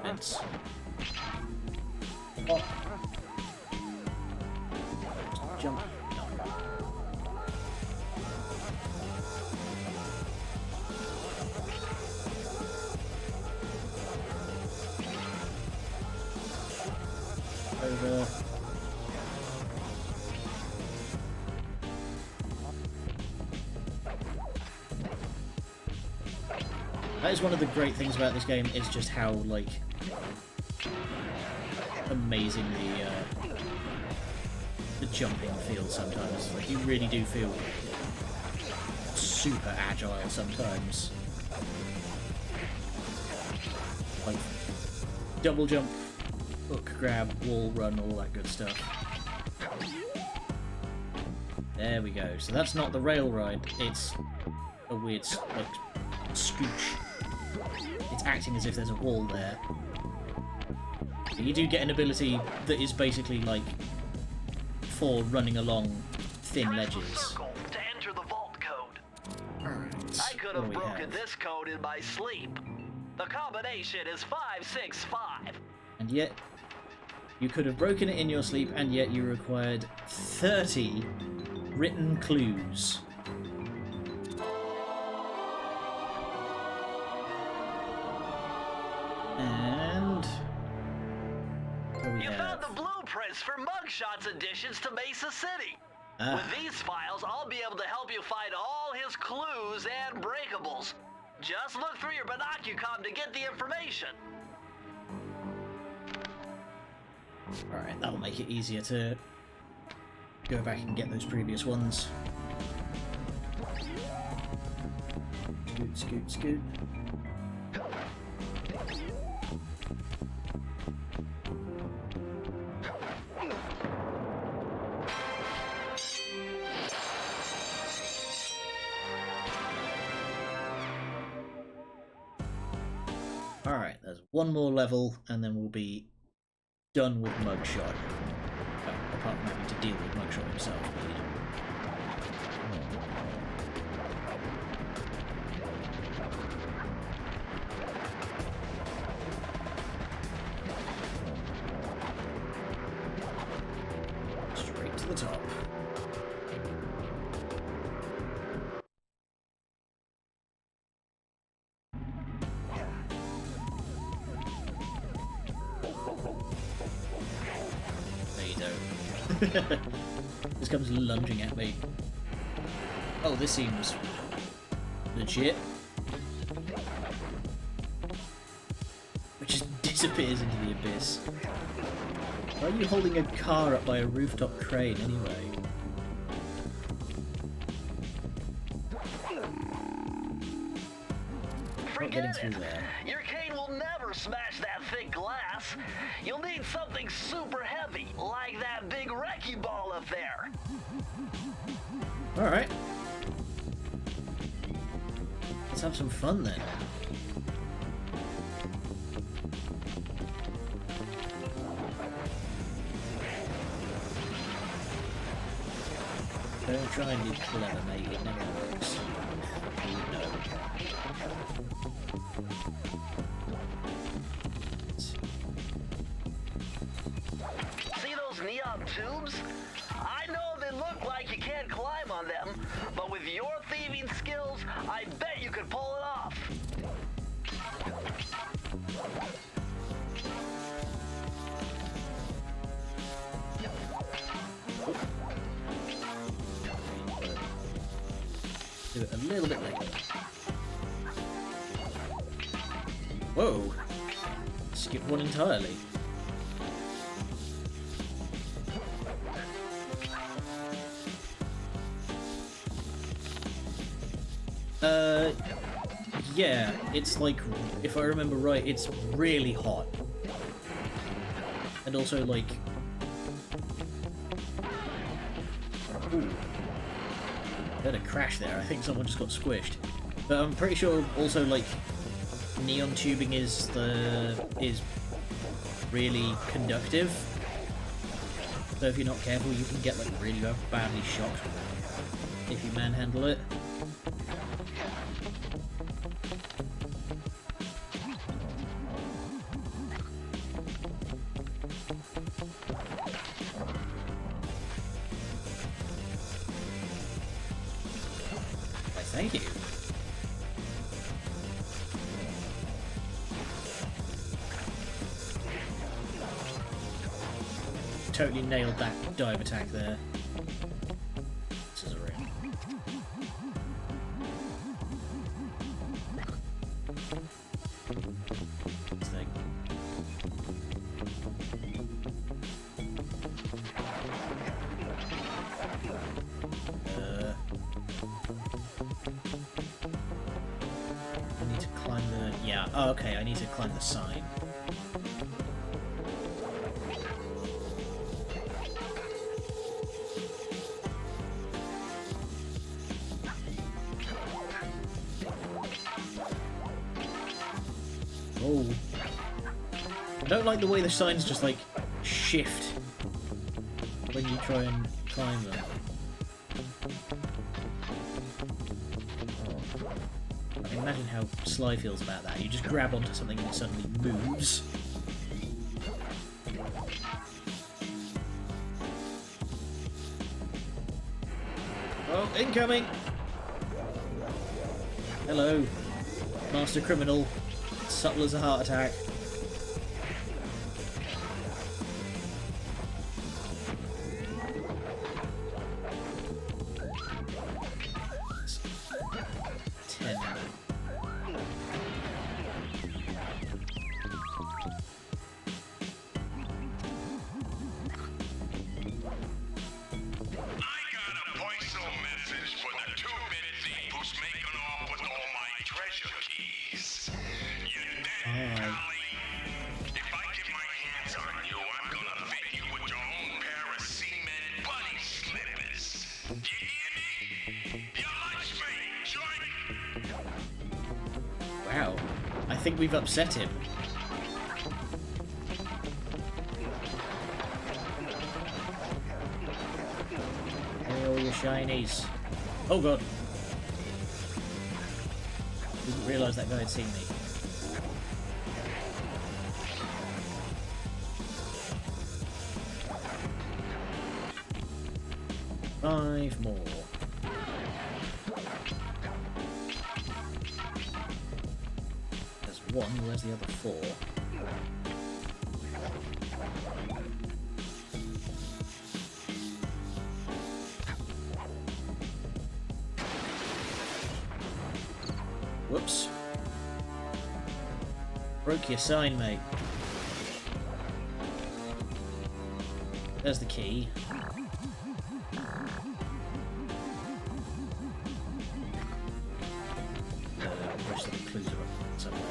vents. Oh. Jump. No. Over. That is one of the great things about this game, is just how, like, amazing the jumping feels sometimes. Like, you really do feel super agile sometimes. Like, double jump, hook, grab, wall run, all that good stuff. There we go. So that's not the rail ride, it's a weird, like, scooch. It's acting as if there's a wall there. But you do get an ability that is basically like for running along thin ledges. Circle to enter the vault code. Alright. I could have broken this code in my sleep. The combination is 565. And yet, you could have broken it in your sleep, and yet you required 30 written clues. And what do we You have? found the blueprints for Mugshots additions to Mesa City. Ah. With these files, I'll be able to help you find all his clues and breakables. Just look through your binocucom to get the information. Alright, that'll make it easier to go back and get those previous ones. Scoot, scoot, scoot. Alright, there's one more level and then we'll be done with Mugshot. Apart from having to deal with Mugshot himself. Straight to the top. This comes lunging at me. Oh, this seems legit. disappears into the abyss. Why are you holding a car up by a rooftop crane anyway? Not getting through there. Your cane will never smash that thick glass. You'll need something super heavy, like that big wrecking ball up there. Alright. Let's have some fun then. Don't try and be clever, mate. It never works. You would know. See those neon tubes? I know they look like you can't climb on them, but with your thieving skills, I bet you could pull it off. Do it a little bit later. Whoa! Skipped one entirely. Yeah, it's like, if I remember right, it's really hot. And also, like... Ooh. Had a crash there, I think someone just got squished. But I'm pretty sure also, like, neon tubing is really conductive. So if you're not careful, you can get, like, really badly shocked if you manhandle it. Thank you. Totally nailed that dive attack there. This is a ring. This thing. I need to climb the... Yeah, oh, okay, I need to climb the sign. Oh. I don't like the way the signs just, like, shift when you try and climb them. I can imagine how Sly feels about that. You just grab onto something and it suddenly moves. Oh, incoming! Hello, master criminal. Subtle as a heart attack. Wow, I think we've upset him. Hey, all your shinies. Oh god. Didn't realise that guy had seen me. Five more. There's one, where's the other four? Whoops. Broke your sign, mate. there's the key. Most of the clues are up somewhere.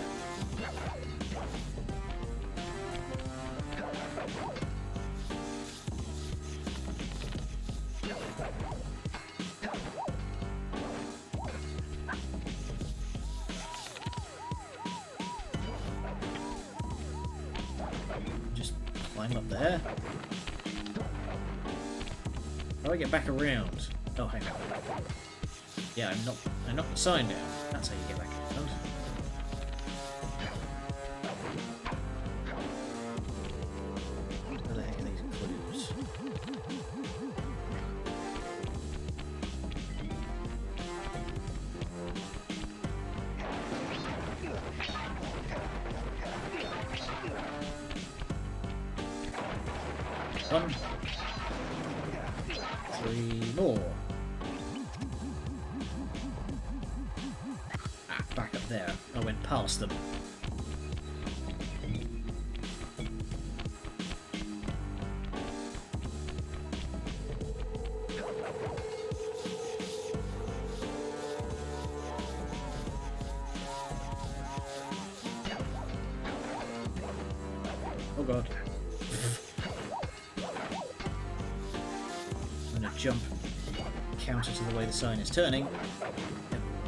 Just climb up there. How do I get back around? Oh, hang on. Yeah, I knocked the sign down. That's how you get back around. Where the heck are these clues? One. 3 more. Ah, back up there. I went past them. Oh god. I'm gonna jump counter to the way the sign is turning. It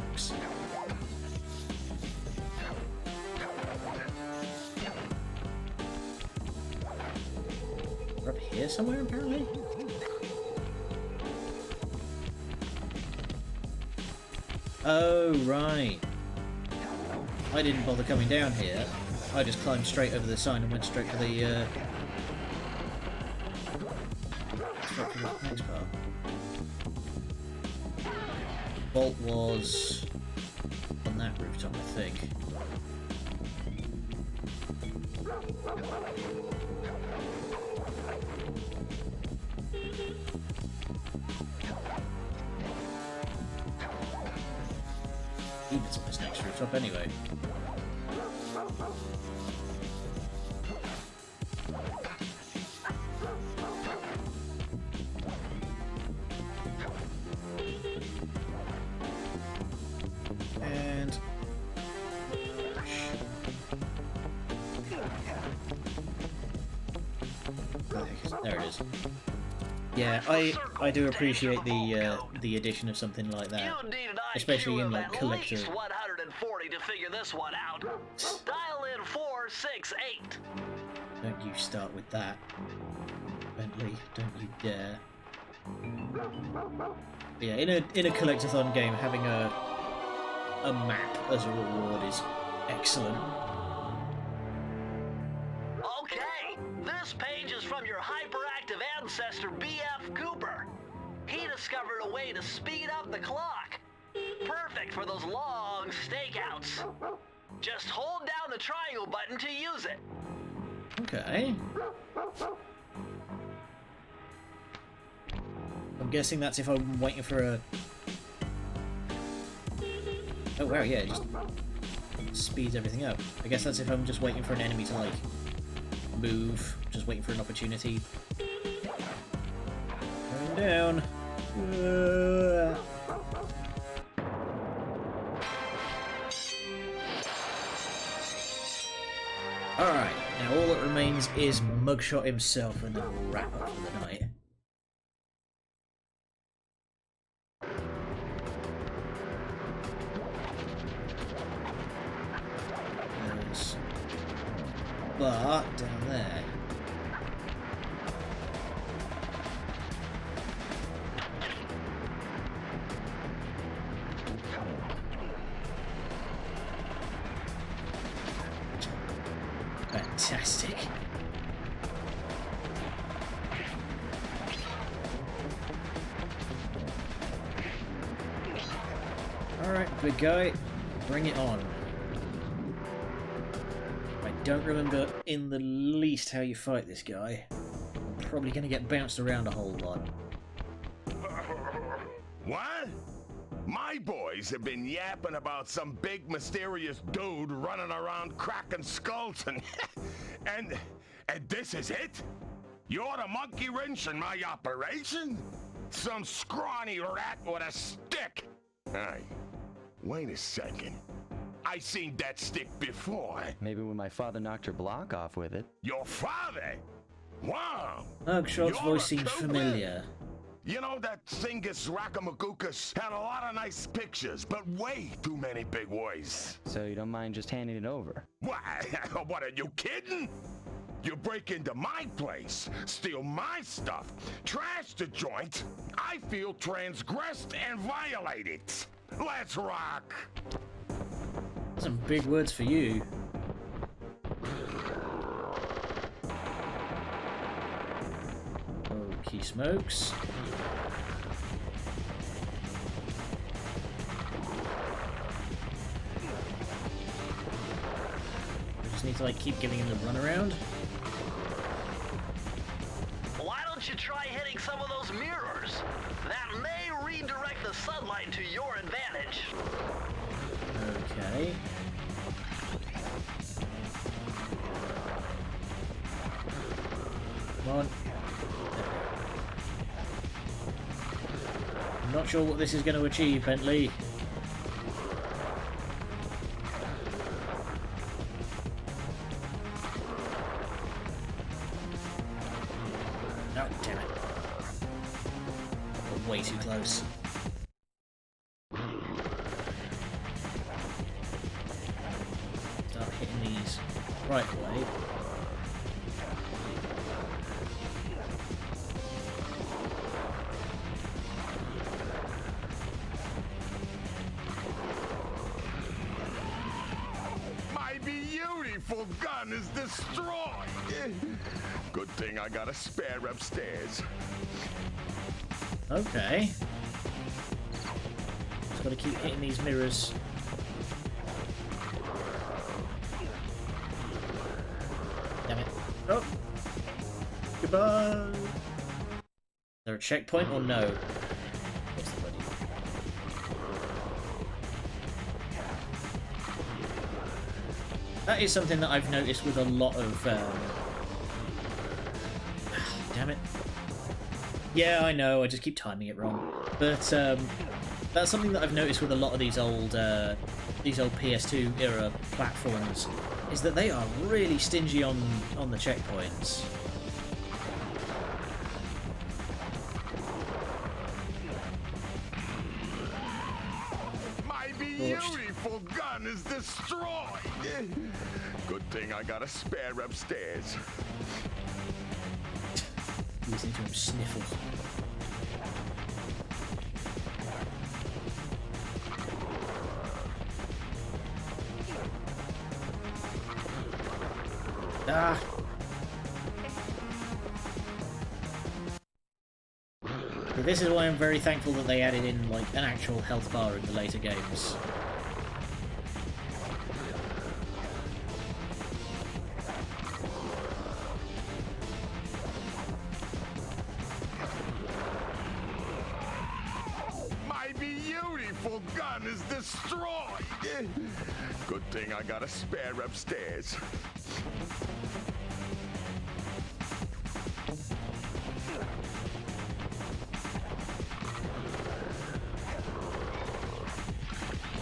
works. We're up here somewhere, apparently? Oh, right. I didn't bother coming down here. I just climbed straight over the sign and went straight for the, straight for the next part. Vault was on that rooftop, I think. Even's on this next rooftop anyway. And there it is. Yeah, I do appreciate the addition of something like that, You need an IQ especially in of like at collector. least 140 to figure this one out. Dial in 468. Don't you start with that, Bentley? Don't you dare. Yeah, in a collectathon game, having a map as a reward is excellent. Okay, this page is from your hyperactive ancestor B.F. Cooper. He discovered a way to speed up the clock. Perfect for those long stakeouts. Just hold down the triangle button to use it. Okay. I'm guessing that's if I'm waiting for a... Oh wow, yeah, it just speeds everything up. I guess that's if I'm just waiting for an enemy to, like, move. Just waiting for an opportunity. Going down. Alright, now all that remains is Mugshot himself, and then we'll wrap up for the night. There's Bart down there. Fantastic. Alright, big guy, bring it on. I don't remember in the least how you fight this guy. I'm probably going to get bounced around a whole lot. What? My boys have been yapping about some big mysterious dude running around cracking skulls and this is it? You're the monkey wrench in my operation? Some scrawny rat with a stick. Hey, wait a second. I seen that stick before. Maybe when my father knocked her block off with it. Your father? Wow. Mugshot's You're voice a seems Cooper? familiar. You know, that Thingus Rackamagookus had a lot of nice pictures, but way too many big words. So you don't mind just handing it over? What? What, are you kidding? You break into my place, steal my stuff, trash the joint. I feel transgressed and violated. Let's rock. Some big words for you. Okey smokes. We just need to like keep giving him the runaround. Why don't you try hitting some of those mirrors? That may redirect the sunlight to your advantage. Okay. Come on. I'm not sure what this is going to achieve, Bentley. No, damn it. We're way too close. Start hitting these right away. My beautiful gun is destroyed. Good thing I got a spare upstairs. Okay. Just gotta keep hitting these mirrors. Damn it. Oh! Goodbye! Is there a checkpoint or no? What's the buddy? That is something that I've noticed with a lot of... Damn it. Yeah, I know, I just keep timing it wrong. But that's something that I've noticed with a lot of these old PS2 era platforms, is that they are really stingy on the checkpoints. My beautiful gun is destroyed. Good thing I got a spare upstairs. Listening to him sniffle. Ah! But this is why I'm very thankful that they added in like an actual health bar in the later games. My beautiful gun is destroyed. Good thing I got a spare upstairs.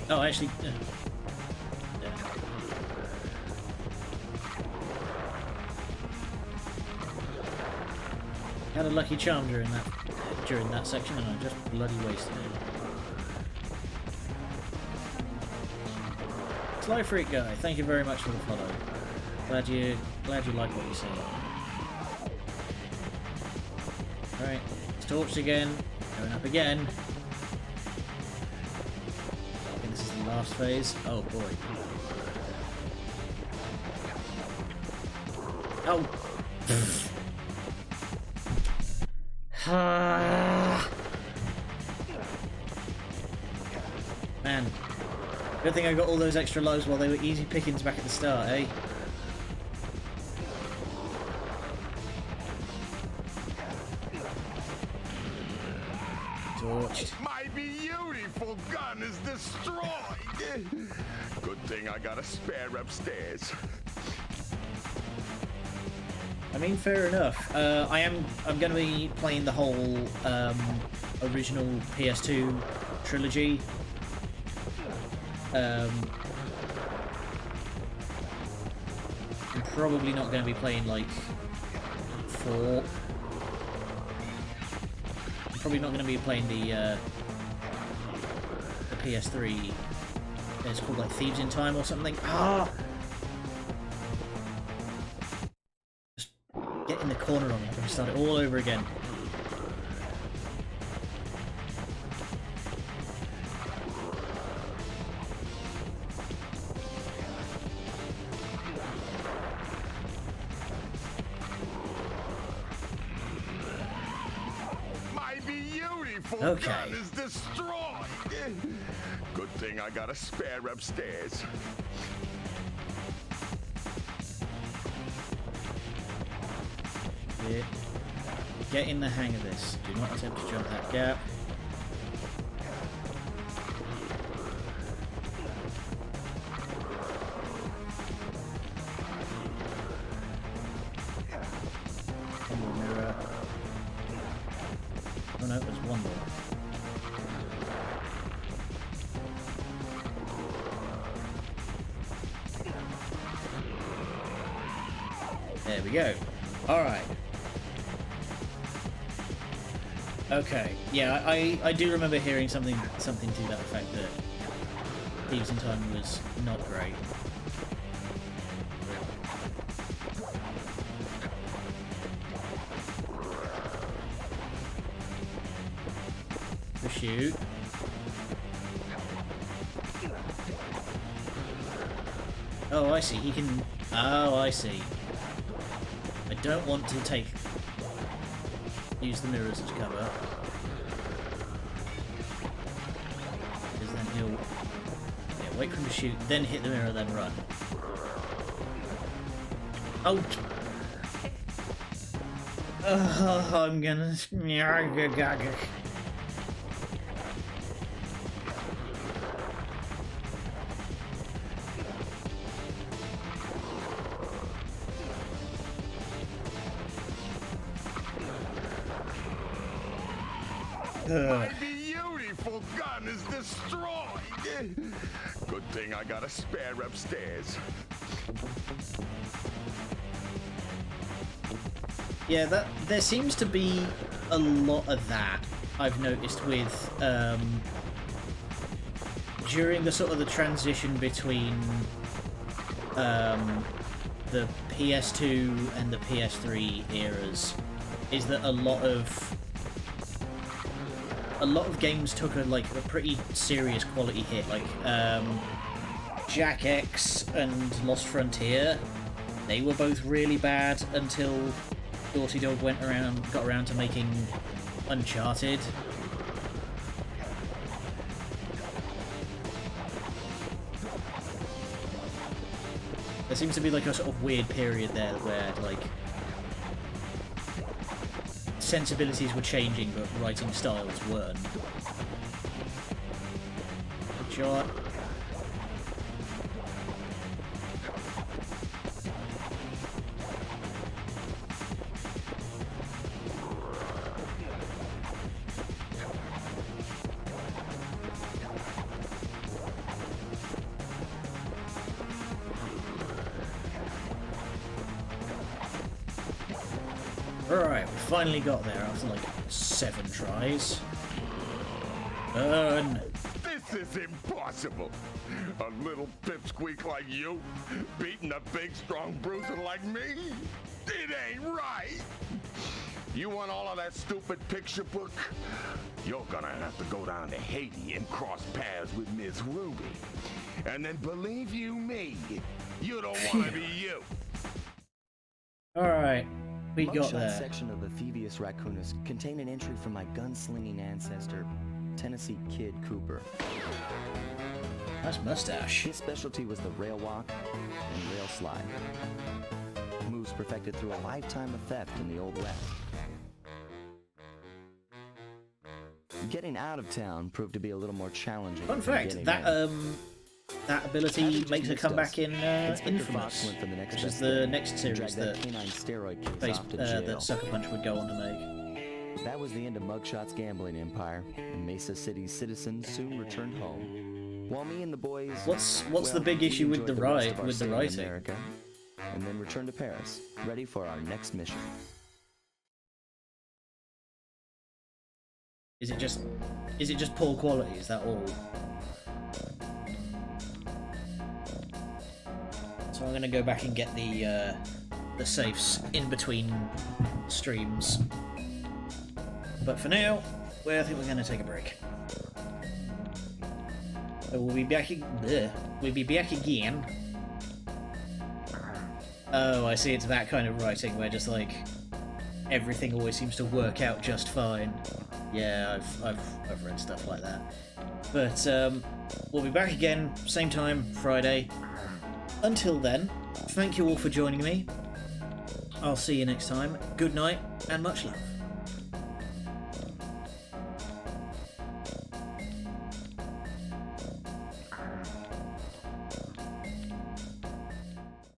Oh, actually... Had a lucky charm during that section, and I just bloody wasted it. Sly Freak Guy, thank you very much for the follow. Glad you like what you see. Alright, it's torched again, going up again. I think this is the last phase. Oh boy. Oh! Man, good thing I got all those extra lives while they were easy pickings back at the start, eh? Torched. My beautiful gun is destroyed. Good thing I got a spare upstairs. I mean, fair enough. I'm going to be playing the whole original PS2 trilogy. I'm probably not going to be playing like 4. I'm probably not going to be playing the PS3. It's called like Thieves in Time or something. Ah. Get in the corner on me. I'm going to start it all over again. My beautiful Okay. gun is destroyed. Good thing I got a spare upstairs. Get in the hang of this. Do not attempt to jump that gap. One more mirror. Oh no, there's one more. There we go. Alright. Okay, yeah, I do remember hearing something to that effect that Thieves in Time was not great. The shoot. Oh, I see. He can. Oh, I see. I don't want to use the mirrors as cover. Because then he'll... Yeah, wait for him to shoot, then hit the mirror, then run. Oh! I'm gonna... My beautiful gun is destroyed. Good thing I got a spare upstairs. Yeah, there seems to be a lot of that, I've noticed with, during the sort of the transition between, the PS2 and the PS3 eras, is that a lot of games took a pretty serious quality hit, like Jack X and Lost Frontier. They were both really bad until Naughty Dog got around to making Uncharted. There seems to be like a sort of weird period there where like sensibilities were changing, but writing styles weren't. Good shot. Alright, we finally got there after like 7 tries. Burn! This is impossible. A little pipsqueak like you beating a big, strong bruiser like me? It ain't right. You want all of that stupid picture book? You're gonna have to go down to Haiti and cross paths with Miss Ruby. And then believe you me, you don't want to be you. Alright, we got Mugshot there. section of the Thieven-est Raccoonist contain an entry from my gunslinging ancestor, Tennessee Kid Cooper. Nice mustache. His specialty was the rail walk and rail slide. Moves perfected through a lifetime of theft in the Old West. Getting out of town proved to be a little more challenging. Fun than fact, getting that in. that ability Just makes a missed comeback us. in Inspector Fox Infamous, went for the next which is best the thing. next series Dragged that canine steroid case off to jail. that Sucker Punch would go on to make. That was the end of Mugshot's gambling empire, and Mesa City's citizens soon returned home. While me and the boys... What's well, the big we issue with enjoyed the rest of our with the stay in writing? America, and then returned to Paris, ready for our next mission. Is it just poor quality? Is that all? So I'm gonna go back and get the safes in between streams. But for now, well, I think we're gonna take a break. So we'll be back. We'll be back again. Oh, I see. It's that kind of writing where just like everything always seems to work out just fine. Yeah, I've read stuff like that. But we'll be back again, same time, Friday. Until then, thank you all for joining me. I'll see you next time. Good night and much love.